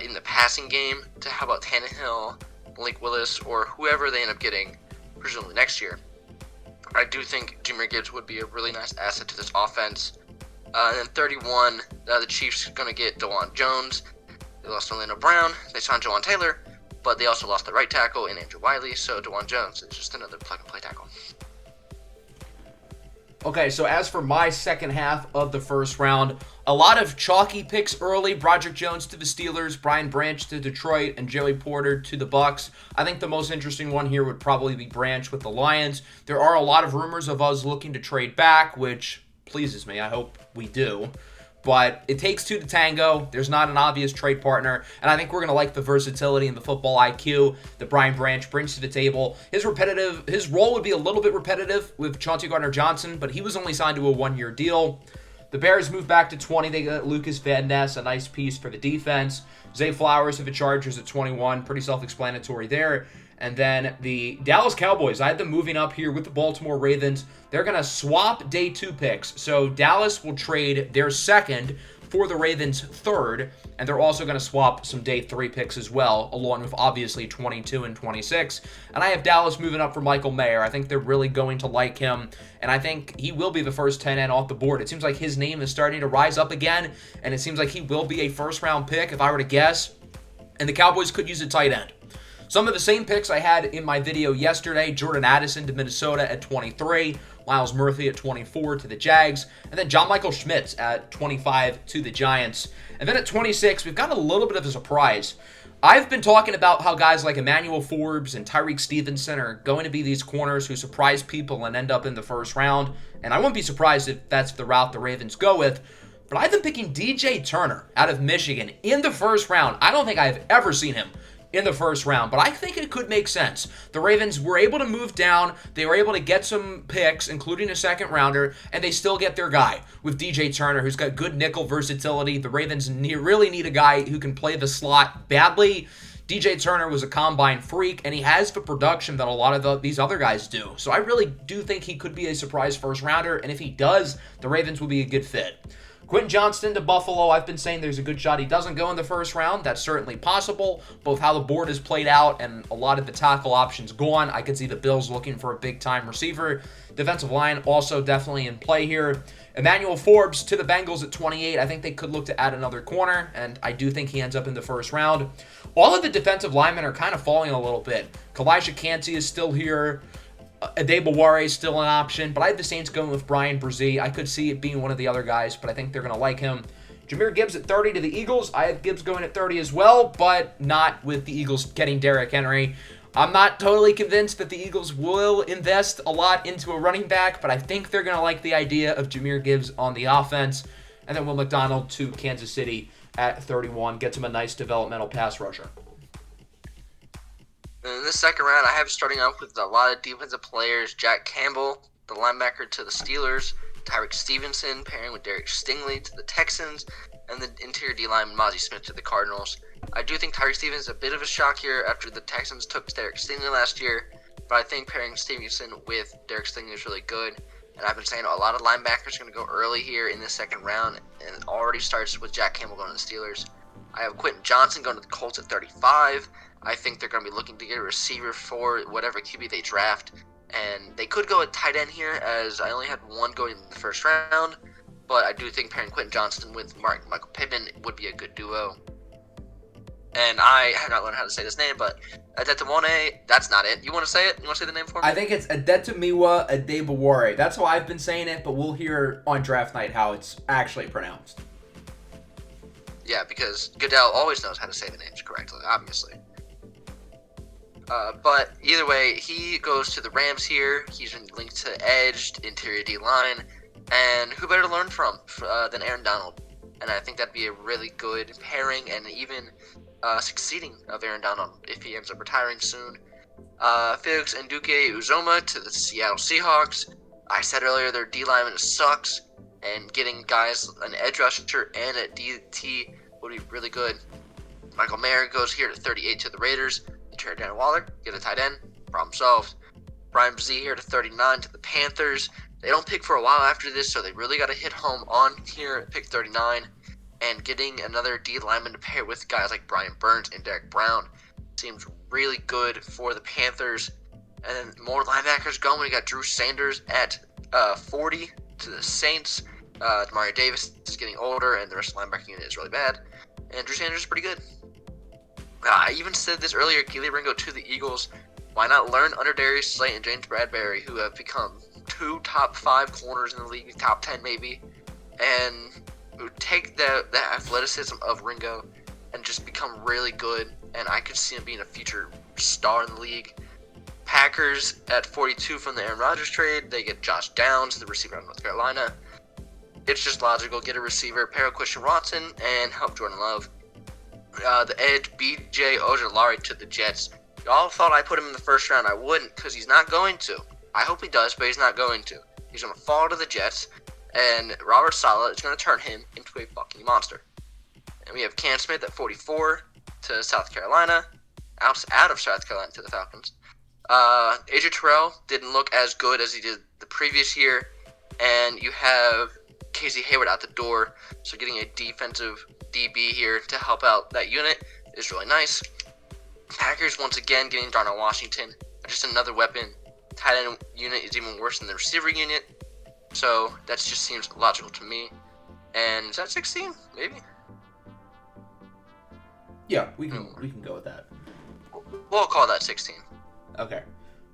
in the passing game, to help out Tannehill, Malik Willis, or whoever they end up getting, presumably next year, I do think Jahmyr Gibbs would be a really nice asset to this offense. And then 31, the Chiefs are going to get DeJuan Jones. They lost Orlando Brown. They signed Jawan Taylor. But they also lost the right tackle in Andrew Wiley, so DeJuan Jones is just another plug-and-play tackle. Okay, so as for my second half of the first round, a lot of chalky picks early. Broderick Jones to the Steelers, Brian Branch to Detroit, and Joey Porter to the Bucs. I think the most interesting one here would probably be Branch with the Lions. There are a lot of rumors of us looking to trade back, which pleases me. I hope we do. But it takes two to tango. There's not an obvious trade partner. And I think we're going to like the versatility and the football IQ that Brian Branch brings to the table. His role would be a little bit repetitive with Chauncey Gardner-Johnson, but he was only signed to a one-year deal. The Bears move back to 20. They got Lucas Van Ness, a nice piece for the defense. Zay Flowers of the Chargers at 21. Pretty self-explanatory there. And then the Dallas Cowboys, I had them moving up here with the Baltimore Ravens. They're going to swap day 2 picks. So Dallas will trade their second for the Ravens' third, and they're also going to swap some day 3 picks as well, along with obviously 22 and 26. And I have Dallas moving up for Michael Mayer. I think they're really going to like him, and I think he will be the first 10 off the board. It seems like his name is starting to rise up again, and it seems like he will be a first-round pick if I were to guess. And the Cowboys could use a tight end. Some of the same picks I had in my video yesterday: Jordan Addison to Minnesota at 23, Myles Murphy at 24 to the Jags, and then John Michael Schmitz at 25 to the Giants. And then at 26, we've got a little bit of a surprise. I've been talking about how guys like Emmanuel Forbes and Tyreek Stevenson are going to be these corners who surprise people and end up in the first round, and I wouldn't be surprised if that's the route the Ravens go with. But I've been picking DJ Turner out of Michigan in the first round. I don't think I've ever seen him in the first round, but I think it could make sense. The Ravens were able to move down. They were able to get some picks, including a second rounder, and they still get their guy with DJ Turner, who's got good nickel versatility. The Ravens really need a guy who can play the slot badly. DJ Turner was a combine freak, and he has the production that a lot of these other guys do. So I really do think he could be a surprise first rounder, and if he does, the Ravens will be a good fit. Quentin Johnston to Buffalo. I've been saying there's a good shot he doesn't go in the first round. That's certainly possible. Both how the board is played out and a lot of the tackle options gone, I could see the Bills looking for a big-time receiver. Defensive line also definitely in play here. Emmanuel Forbes to the Bengals at 28. I think they could look to add another corner, and I do think he ends up in the first round. All of the defensive linemen are kind of falling a little bit. Kalijah Kancey is still here. Adebaware is still an option, but I have the Saints going with Brian Brzee. I could see it being one of the other guys, but I think they're going to like him. Jahmyr Gibbs at 30 to the Eagles. I have Gibbs going at 30 as well, but not with the Eagles getting Derrick Henry. I'm not totally convinced that the Eagles will invest a lot into a running back, but I think they're going to like the idea of Jahmyr Gibbs on the offense. And then Will McDonald to Kansas City at 31. Gets him a nice developmental pass rusher. In this second round, I have starting off with a lot of defensive players. Jack Campbell, the linebacker to the Steelers. Tyreek Stevenson pairing with Derek Stingley to the Texans. And the interior D-lineman Mozzie Smith to the Cardinals. I do think Tyreek Stevenson is a bit of a shock here after the Texans took Derek Stingley last year. But I think pairing Stevenson with Derek Stingley is really good. And I've been saying a lot of linebackers are going to go early here in the second round, and it already starts with Jack Campbell going to the Steelers. I have Quentin Johnson going to the Colts at 35. I think they're going to be looking to get a receiver for whatever QB they draft. And they could go at tight end here, as I only had one going in the first round. But I do think pairing Quentin Johnson with Michael Pittman would be a good duo. And I have not learned how to say this name, but Adetomiwa, that's not it. You want to say it? You want to say the name for me? I think it's Adetomiwa Adebawore. That's how I've been saying it, but we'll hear on draft night how it's actually pronounced. Yeah, because Goodell always knows how to say the names correctly, obviously. But either way, he goes to the Rams here. He's been linked to edge, interior D-line, and who better to learn from than Aaron Donald? And I think that'd be a really good pairing, and even succeeding of Aaron Donald if he ends up retiring soon. Felix Nduke-Uzoma to the Seattle Seahawks. I said earlier their D-lineman sucks, and getting guys an edge rusher and a DT would be really good. Michael Mayer goes here to 38 to the Raiders. Trade Darren Waller, get a tight end, problem solved. Brian Z here to 39 to the Panthers. They don't pick for a while after this, so they really got to hit home on here at pick 39. And getting another D lineman to pair with guys like Brian Burns and Derek Brown seems really good for the Panthers. And then more linebackers going. We got Drew Sanders at 40 to the Saints. Demario Davis is getting older, and the rest of the linebacking unit is really bad. And Drew Sanders is pretty good. I even said this earlier, Kelee Ringo to the Eagles. Why not learn under Darius Slay and James Bradbury, who have become 2 top 5 corners in the league, top 10 maybe, and take the athleticism of Ringo and just become really good. And I could see him being a future star in the league. Packers at 42 from the Aaron Rodgers trade. They get Josh Downs, the receiver out of North Carolina. It's just logical. Get a receiver, pair with Christian Watson, and help Jordan Love. The edge, B.J. Ojulari to the Jets. Y'all thought I put him in the first round. I wouldn't, because he's not going to. I hope he does, but he's not going to. He's going to fall to the Jets, and Robert Saleh is going to turn him into a fucking monster. And we have Cam Smith at 44 to South Carolina. Out of South Carolina to the Falcons. AJ Terrell didn't look as good as he did the previous year. And you have Casey Hayward out the door. So getting a defensive DB here to help out that unit is really nice. Packers once again getting Darnell Washington, just another weapon. Tight end unit is even worse than the receiver unit, so that just seems logical to me. And is that 16? Maybe. Yeah, we can go with that. We'll call that 16. Okay.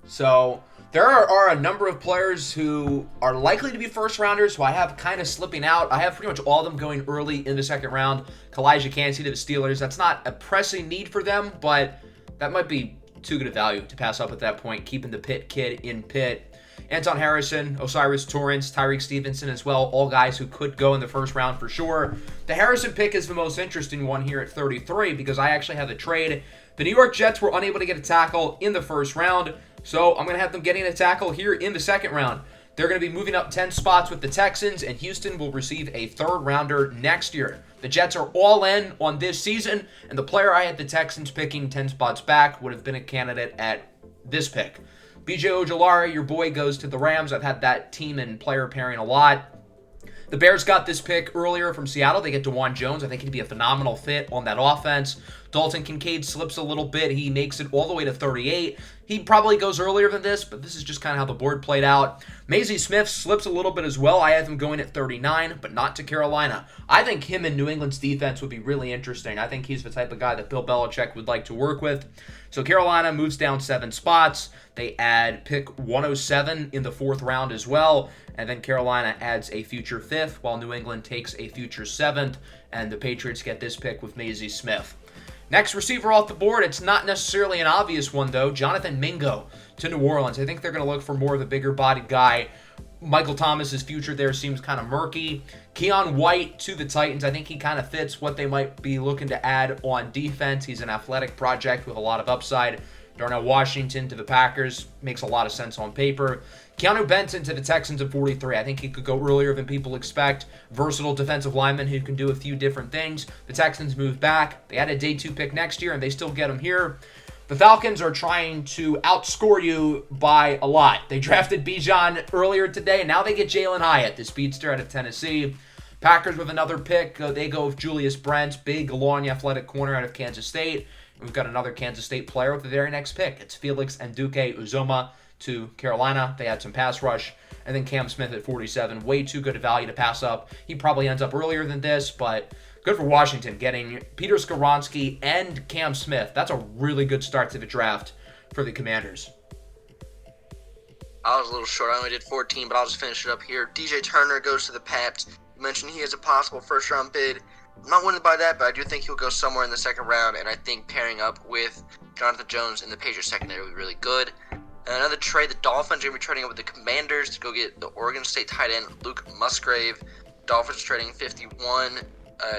So there are a number of players who are likely to be first rounders who I have kind of slipping out. I have pretty much all of them going early in the second round. Kalijah Kancey to the Steelers. That's not a pressing need for them, but that might be too good a value to pass up at that point, keeping the Pitt kid in Pitt. Anton Harrison, Osiris Torrance, Tyreek Stevenson as well, all guys who could go in the first round for sure. The Harrison pick is the most interesting one here at 33 because I actually have a trade. The New York Jets were unable to get a tackle in the first round, so I'm going to have them getting a tackle here in the second round. They're going to be moving up 10 spots with the Texans, and Houston will receive a third rounder next year. The Jets are all in on this season, and the player I had the Texans picking 10 spots back would have been a candidate at this pick. B.J. Ojulari, your boy, goes to the Rams. I've had that team and player pairing a lot. The Bears got this pick earlier from Seattle. They get DeJuan Jones. I think he'd be a phenomenal fit on that offense. Dalton Kincaid slips a little bit. He makes it all the way to 38. He probably goes earlier than this, but this is just kind of how the board played out. Mazie Smith slips a little bit as well. I have him going at 39, but not to Carolina. I think him and New England's defense would be really interesting. I think he's the type of guy that Bill Belichick would like to work with. So Carolina moves down 7 spots. They add pick 107 in the 4th round as well. And then Carolina adds a future 5th, while New England takes a future 7th. And the Patriots get this pick with Mazie Smith. Next receiver off the board, it's not necessarily an obvious one, though. Jonathan Mingo to New Orleans. I think they're going to look for more of a bigger-bodied guy. Michael Thomas's future there seems kind of murky. Keon White to the Titans. I think he kind of fits what they might be looking to add on defense. He's an athletic project with a lot of upside. Darnell Washington to the Packers makes a lot of sense on paper. Keanu Benton to the Texans at 43. I think he could go earlier than people expect. Versatile defensive lineman who can do a few different things. The Texans move back. They had a day 2 pick next year, and they still get him here. the Falcons are trying to outscore you by a lot. They drafted Bijan earlier today, and now they get Jalen Hyatt, the speedster out of Tennessee. Packers with another pick. They go with Julius Brent, big, long, athletic corner out of Kansas State. We've got another Kansas State player with the very next pick. It's Felix Nduke-Uzoma to Carolina. They had some pass rush. And then Cam Smith at 47. Way too good a value to pass up. He probably ends up earlier than this, but good for Washington getting Peter Skoronski and Cam Smith. That's a really good start to the draft for the Commanders. I was a little short. I only did 14, but I'll just finish it up here. DJ Turner goes to the Pats. You mentioned he has a possible first-round bid. I'm not winning by that, but I do think he'll go somewhere in the second round, and I think pairing up with Jonathan Jones in the Patriots secondary will be really good. And another trade, the Dolphins are going to be trading up with the Commanders to go get the Oregon State tight end Luke Musgrave. Dolphins trading 51,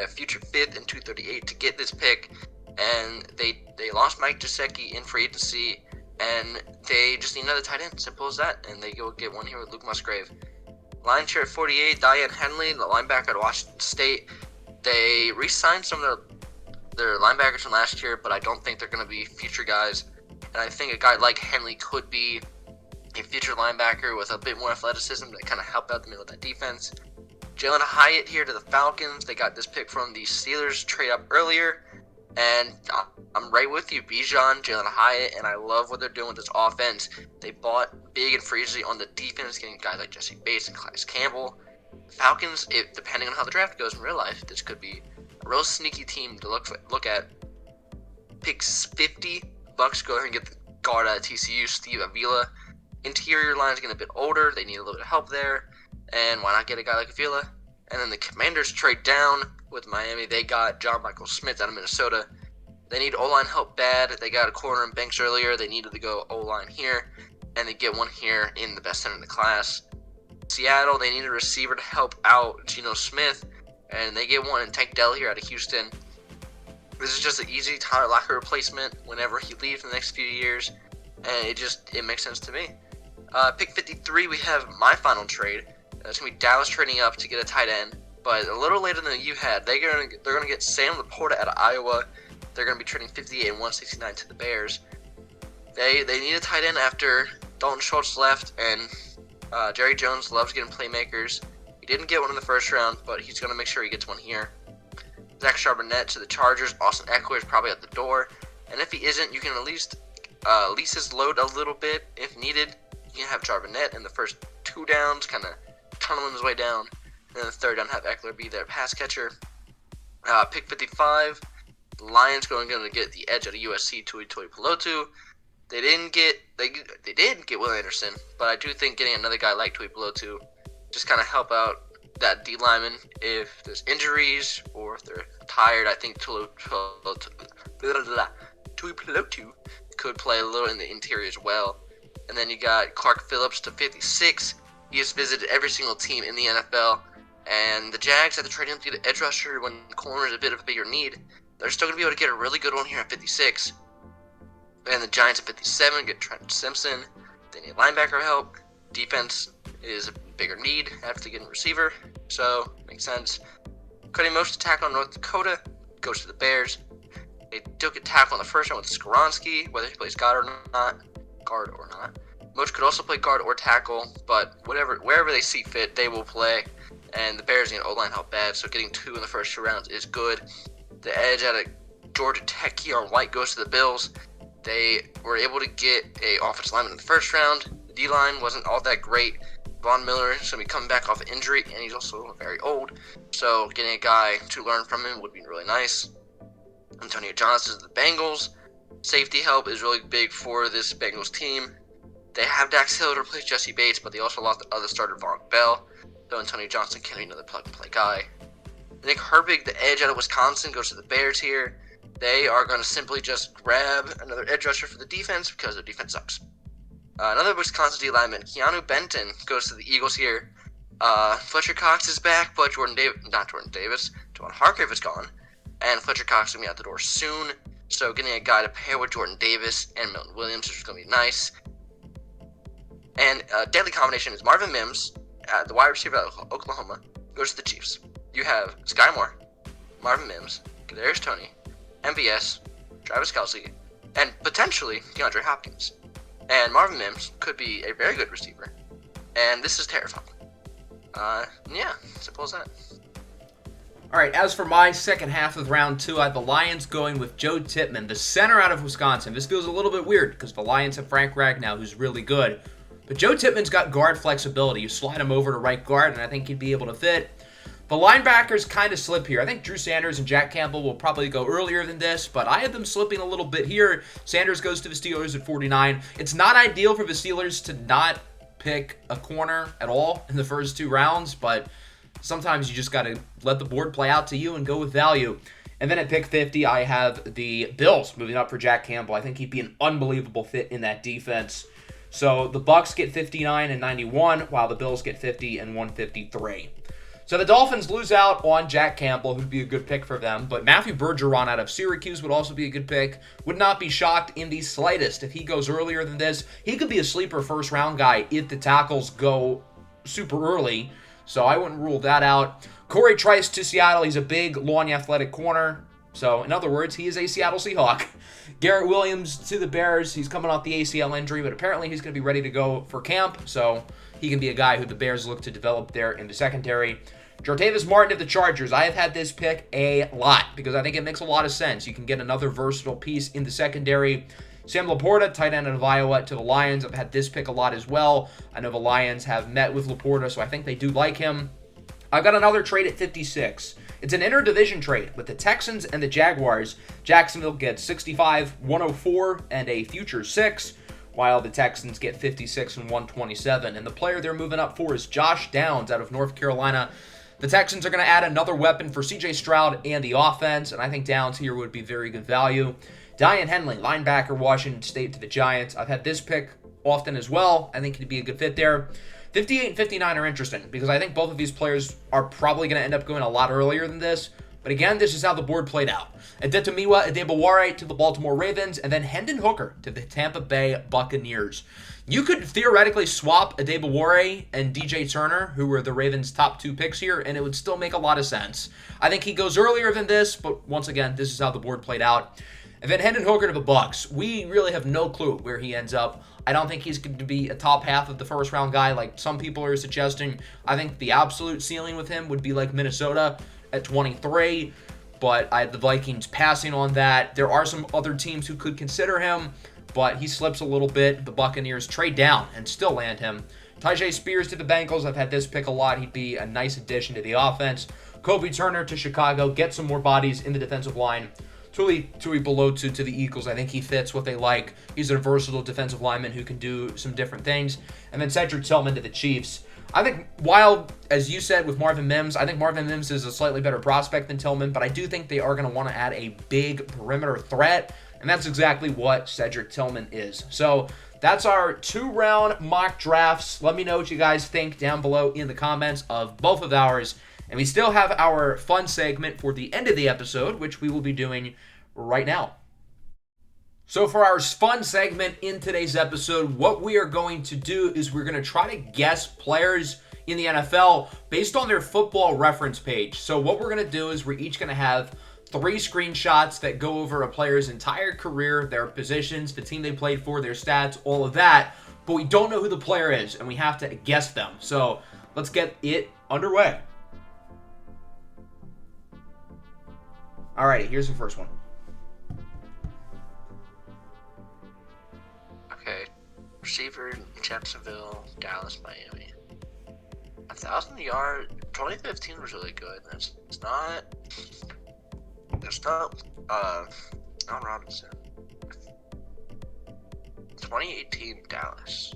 future 5th, and 238 to get this pick. And they lost Mike Gesicki in free agency, and they just need another tight end. Simple as that. And they go get one here with Luke Musgrave. Lions here at 48, Diane Henley, the linebacker at Washington State. They re-signed some of their linebackers from last year, but I don't think they're going to be future guys. And I think a guy like Henley could be a future linebacker with a bit more athleticism to kind of help out the middle of that defense. Jalen Hyatt here to the Falcons. They got this pick from the Steelers trade up earlier. And I'm right with you, Bijan, Jalen Hyatt, and I love what they're doing with this offense. They bought big and freely on the defense, getting guys like Jesse Bates and Calais Campbell. Falcons, depending on how the draft goes in real life, this could be a real sneaky team to look at. Picks 50. Bucks go ahead and get the guard out of TCU, Steve Avila. Interior line's getting a bit older. They need a little bit of help there. And why not get a guy like Avila? And then the Commanders trade down with Miami. They got John Michael Smith out of Minnesota. They need O-line help bad. They got a corner in Banks earlier. They needed to go O-line here. And they get one here in the best center in the class. Seattle, they need a receiver to help out Geno Smith. And they get one in Tank Dell here out of Houston. This is just an easy Tyler Lockett replacement whenever he leaves in the next few years. And it makes sense to me. Pick 53, we have my final trade. It's going to be Dallas trading up to get a tight end. But a little later than you had, they're going to get Sam Laporta out of Iowa. They're going to be trading 58 and 169 to the Bears. They need a tight end after Dalton Schultz left, and Jerry Jones loves getting playmakers. He didn't get one in the first round, but he's going to make sure he gets one here. Zach Charbonnet to the Chargers. Austin Eckler is probably at the door. And if he isn't, you can at least lease his load a little bit if needed. You can have Charbonnet in the first 2 downs, kind of tunneling his way down. And then the third down, have Eckler be their pass catcher. Pick 55, the Lions going to get the edge out of USC, Tui Pelotu. They did get Will Anderson, but I do think getting another guy like Tui Pelotu just kind of help out that D lineman if there's injuries or if they're tired. I think Tui Pelotu could play a little in the interior as well. And then you got Clark Phillips to 56. He has visited every single team in the NFL. And the Jags had to trade him to the edge rusher when corner is a bit of a bigger need. They're still going to be able to get a really good one here at 56. And the Giants at 57 get Trent Simpson. They need linebacker help. Defense is a bigger need after getting a receiver. So, makes sense. Cutting most attack on North Dakota goes to the Bears. They took a tackle on the first round with Skoronski, whether he plays guard or not. Most could also play guard or tackle, but wherever they see fit, they will play. And the Bears need O-line help bad, so getting 2 in the first 2 rounds is good. The edge out of Georgia Tech, Keon White, goes to the Bills. They were able to get a offensive lineman in the first round. The D-line wasn't all that great. Von Miller is going to be coming back off of injury, and he's also very old. So getting a guy to learn from him would be really nice. Antonio Johnson to the Bengals. Safety help is really big for this Bengals team. They have Dax Hill to replace Jesse Bates, but they also lost the other starter, Von Bell. So Antonio Johnson can be another plug-and-play guy. Nick Herbig, the edge out of Wisconsin, goes to the Bears here. They are going to simply just grab another edge rusher for the defense because their defense sucks. Another Wisconsin D lineman, Keanu Benton, goes to the Eagles here. Fletcher Cox is back, but Jordan Hargrave is gone. And Fletcher Cox is going to be out the door soon. So getting a guy to pair with Jordan Davis and Milton Williams is going to be nice. And a deadly combination is Marvin Mims, the wide receiver out of Oklahoma, goes to the Chiefs. You have Sky Moore, Marvin Mims, Kadarius Toney, MVS, Travis Kelce, and potentially DeAndre Hopkins. And Marvin Mims could be a very good receiver. And this is terrifying. Yeah, simple as that. All right, as for my second half of round 2, I have the Lions going with Joe Tippmann, the center out of Wisconsin. This feels a little bit weird because the Lions have Frank Ragnow, who's really good. But Joe Tippmann's got guard flexibility. You slide him over to right guard, and I think he'd be able to fit. The linebackers kind of slip here. I think Drew Sanders and Jack Campbell will probably go earlier than this, but I have them slipping a little bit here. Sanders goes to the Steelers at 49. It's not ideal for the Steelers to not pick a corner at all in the first 2 rounds, but sometimes you just got to let the board play out to you and go with value. And then at pick 50, I have the Bills moving up for Jack Campbell. I think he'd be an unbelievable fit in that defense. So the Bucs get 59 and 91, while the Bills get 50 and 153. So the Dolphins lose out on Jack Campbell, who'd be a good pick for them, but Matthew Bergeron out of Syracuse would also be a good pick. Would not be shocked in the slightest if he goes earlier than this. He could be a sleeper first-round guy if the tackles go super early, so I wouldn't rule that out. Corey Trice to Seattle. He's a big, long, athletic corner. So, in other words, he is a Seattle Seahawk. Garrett Williams to the Bears. He's coming off the ACL injury, but apparently he's going to be ready to go for camp, so he can be a guy who the Bears look to develop there in the secondary. Jartavis Martin of the Chargers. I have had this pick a lot because I think it makes a lot of sense. You can get another versatile piece in the secondary. Sam Laporta, tight end out of Iowa, to the Lions. I've had this pick a lot as well. I know the Lions have met with Laporta, so I think they do like him. I've got another trade at 56. It's an interdivision trade with the Texans and the Jaguars. Jacksonville gets 65, 104, and a future 6, while the Texans get 56 and 127. And the player they're moving up for is Josh Downs out of North Carolina. The Texans are going to add another weapon for C.J. Stroud and the offense, and I think Downs here would be very good value. Daiyan Henley, linebacker, Washington State to the Giants. I've had this pick often as well. I think he'd be a good fit there. 58 and 59 are interesting because I think both of these players are probably going to end up going a lot earlier than this. But again, this is how the board played out. Adetomiwa Adebaware to the Baltimore Ravens, and then Hendon Hooker to the Tampa Bay Buccaneers. You could theoretically swap Adebaware and DJ Turner, who were the Ravens' top 2 picks here, and it would still make a lot of sense. I think he goes earlier than this, but once again, this is how the board played out. And then Hendon Hooker to the Bucs. We really have no clue where he ends up. I don't think he's going to be a top half of the first round guy like some people are suggesting. I think the absolute ceiling with him would be like Minnesota at 23, but I have the Vikings passing on that. There are some other teams who could consider him, but he slips a little bit. The Buccaneers trade down and still land him. Tyjae Spears to the Bengals. I've had this pick a lot. He'd be a nice addition to the offense. Kobe Turner to Chicago. Get some more bodies in the defensive line. Tuli Belotu to the Eagles. I think he fits what they like. He's a versatile defensive lineman who can do some different things. And then Cedric Tillman to the Chiefs. I think while, as you said with Marvin Mims, I think Marvin Mims is a slightly better prospect than Tillman, but I do think they are going to want to add a big perimeter threat, and that's exactly what Cedric Tillman is. So that's our 2-round mock drafts. Let me know what you guys think down below in the comments of both of ours. And we still have our fun segment for the end of the episode, which we will be doing right now. So for our fun segment in today's episode, what we are going to do is we're going to try to guess players in the NFL based on their football reference page. So what we're going to do is we're each going to have 3 screenshots that go over a player's entire career, their positions, the team they played for, their stats, all of that. But we don't know who the player is, and we have to guess them. So let's get it underway. Alrighty, here's the first one. Okay. Receiver, Jacksonville, Dallas, Miami. 1,000-yard. 2015 was really good. It's not. Allen Robinson. 2018 Dallas.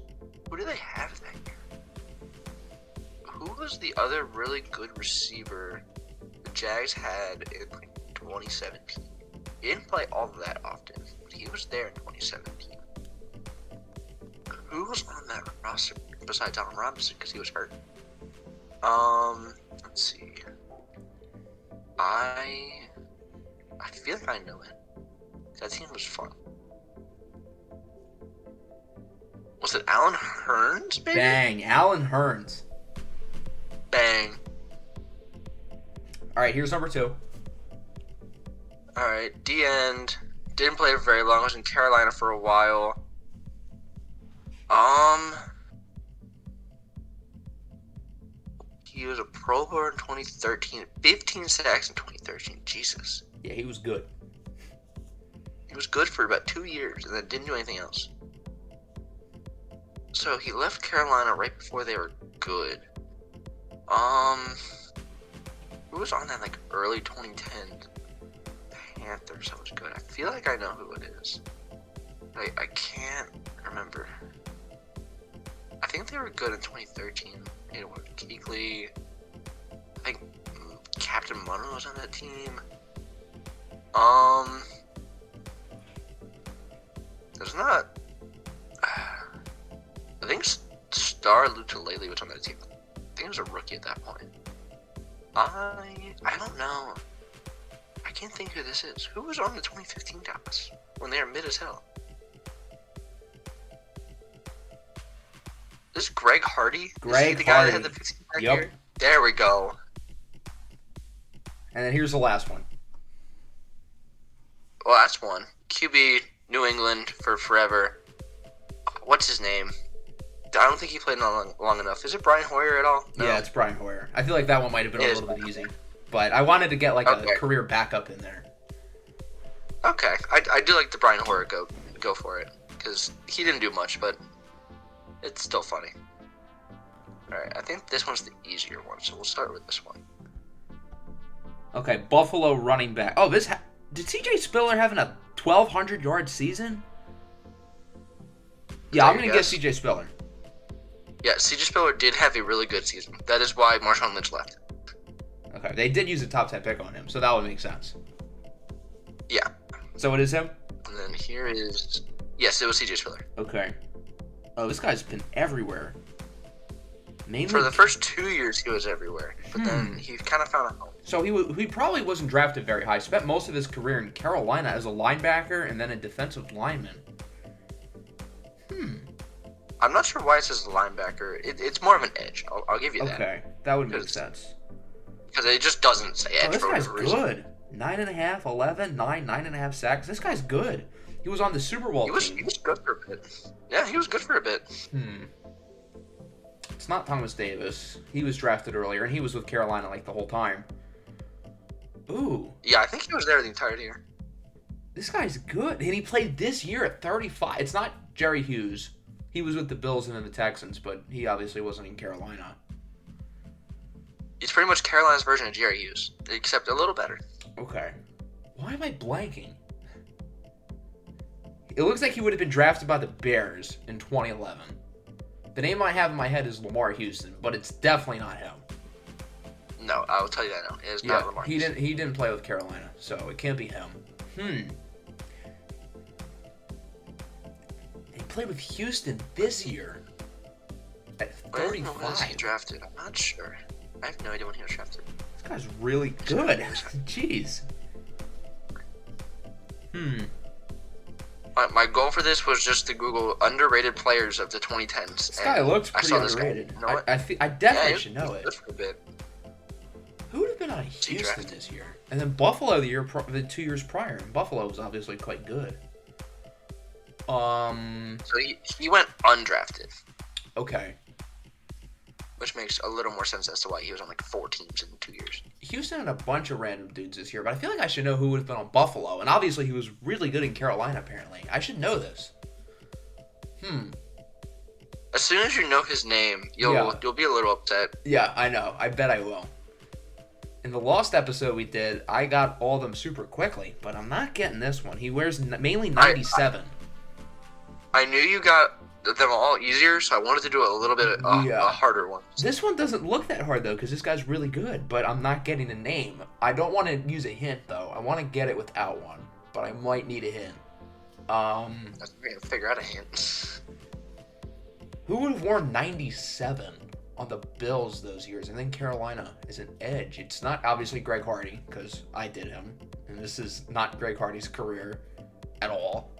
Who do they have that year? Who was the other really good receiver the Jags had in 2017? He didn't play all of that often, but he was there in 2017. Who was on that roster besides Allen Robinson because he was hurt? Let's see. I feel like I know it. That team was fun. Was it Allen Hurns, maybe? Bang, Allen Hurns. Bang. All right, here's number 2. All right, D-end, Didn't play for very long. Was in Carolina for a while. He was a Pro Bowler in 2013. 15 sacks in 2013. Jesus. Yeah, he was good. He was good for about 2 years and then didn't do anything else. So he left Carolina right before they were good. Who was on that like early 2010 Panthers that was good? I feel like I know who it is. I can't remember. I think they were good in 2013. It was Kuechly. I think Captain Munro was on that team. There's not. I think Star Lutulele was on that team. I think he was a rookie at that point. I don't know. I can't think who this is. Who was on the 2015 Dallas when they were mid as hell? This is Greg Hardy. Greg is he the guy Hardy. that had the 15 back Yep. here? There we go. And then here's the last one. Well, that's one. QB, New England for forever. What's his name? I don't think he played long enough. Is it Brian Hoyer at all? No. Yeah, it's Brian Hoyer. I feel like that one might have been It a is. little bit easy. But I wanted to get like Okay. a career backup in there. Okay. I do like the Brian Hoyer go for it. Because he didn't do much, but it's still funny. Alright, I think this one's the easier one, so we'll start with this one. Okay, Buffalo running back. Oh, did CJ Spiller having a 1,200-yard season? Yeah, I'm going to guess CJ Spiller. Yeah, C.J. Spiller did have a really good season. That is why Marshawn Lynch left. Okay, they did use a top 10 pick on him, so that would make sense. Yeah. So it is him? And then here is... Yes, it was C.J. Spiller. Okay. Oh, this guy's been everywhere. Mainly For the first 2 years, he was everywhere. But then he kind of found a home. So he probably wasn't drafted very high. Spent most of his career in Carolina as a linebacker and then a defensive lineman. I'm not sure why it says linebacker. It's more of an edge. I'll give you that. Okay, that would make Because- sense. Because it just doesn't say edge Oh, this for guy's whatever reason. good. 9.5, 11, 9.5 sacks. This guy's good. He was on the Super Bowl He was team. good for a bit. Yeah, he was good for a bit. It's not Thomas Davis. He was drafted earlier, and he was with Carolina like the whole time. Ooh, Yeah, I think he was there the entire year. this guy's good. And he played this year at 35. It's not Jerry Hughes. He was with the Bills and then the Texans, but he obviously wasn't in Carolina. It's pretty much Carolina's version of Jerry Hughes, except a little better. Okay. Why am I blanking? It looks like he would have been drafted by the Bears in 2011. The name I have in my head is Lamar Houston, but it's definitely not him. No, I will tell you that now. It is not Lamar. he didn't play with Carolina, so it can't be him. He played with Houston this year at When was he 35. drafted? I'm not sure. I have no idea when he was drafted. This guy's really good. Jeez. My goal for this was just to Google underrated players of the 2010s. This guy looks I pretty saw this guy. underrated. You know what? I definitely should he know was it. good for a bit. Who would have been on he Houston drafted? this year? And then Buffalo the 2 years prior. And Buffalo was obviously quite good. So he went undrafted, Okay. which makes a little more sense as to why he was on like 4 teams in 2 years. Houston had a bunch of random dudes this year, but I feel like I should know who would have been on Buffalo. And obviously he was really good in Carolina, apparently. I should know this. As soon as you know his name, you'll be a little upset. Yeah, I know. I bet I will. In the Lost episode we did, I got all of them super quickly, but I'm not getting this one. He wears mainly 97. I knew you got them all easier, so I wanted to do a little bit a harder one. This one doesn't look that hard, though, because this guy's really good, but I'm not getting a name. I don't want to use a hint, though. I want to get it without one, but I might need a hint. I was going to figure out a hint. Who would have worn 97 on the Bills those years? And then Carolina is an edge. It's not obviously Greg Hardy, because I did him. And this is not Greg Hardy's career at all.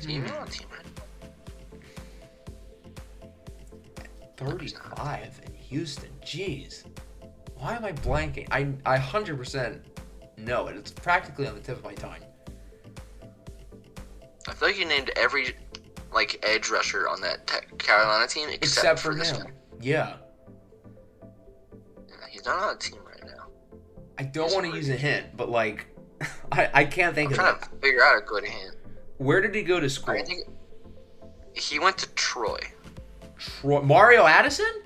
Team on team, right? 35 in Houston. Jeez. Why am I blanking? I 100% know it. It's practically on the tip of my tongue. feel like you named every edge rusher on that Carolina team except for this him. guy. Yeah. He's not on a team right now. I don't want to use a hint, but I can't think I'm of trying it. to figure out a good hint. Where did he go to school? I think he went to Troy. Mario Addison?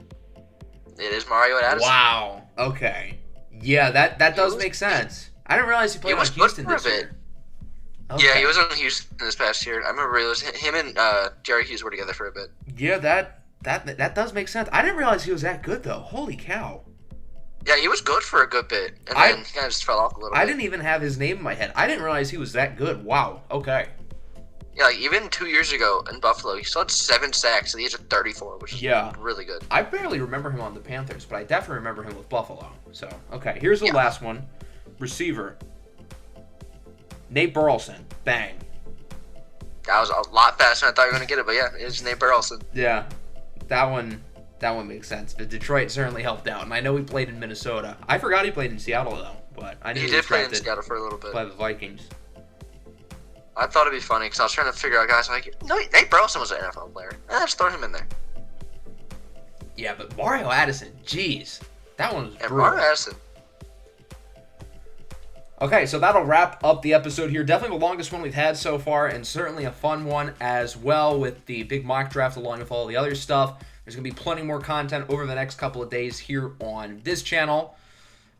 It is Mario Addison. Wow. Okay. Yeah, that does make sense. I didn't realize he played on Houston this year. Okay. Yeah, he was on Houston this past year. I remember it was him and Jerry Hughes were together for a bit. Yeah, that does make sense. I didn't realize he was that good though. Holy cow. Yeah, he was good for a good bit, and then he kind of just fell off a little bit. I didn't even have his name in my head. I didn't realize he was that good. Wow. Okay. Yeah, even 2 years ago in Buffalo, he still had 7 sacks at the age of 34, which is really good. I barely remember him on the Panthers, but I definitely remember him with Buffalo. So, okay, here's the last one. Receiver. Nate Burleson. Bang. That was a lot faster than I thought you were going to get it, but yeah, it's Nate Burleson. Yeah, that one makes sense. But Detroit certainly helped out, and I know he played in Minnesota. I forgot he played in Seattle, though, but I knew he did play in Seattle for a little bit. By the Vikings. I thought it'd be funny because I was trying to figure out guys no, Nate Burleson was an NFL player. I just throw him in there. Yeah, but Mario Addison, jeez. That one was brutal. Mario Addison. Okay, so that'll wrap up the episode here. Definitely the longest one we've had so far, and certainly a fun one as well with the big mock draft along with all the other stuff. There's going to be plenty more content over the next couple of days here on this channel,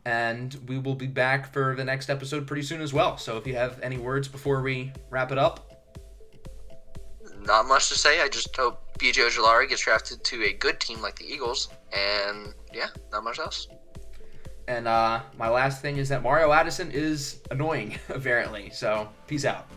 and we will be back for the next episode pretty soon as well. So if you have any words before we wrap it up? Not much to say. I just hope B.J. Ojulari gets drafted to a good team like the Eagles, and yeah, not much else. And my last thing is that Mario Addison is annoying, apparently. So, peace out.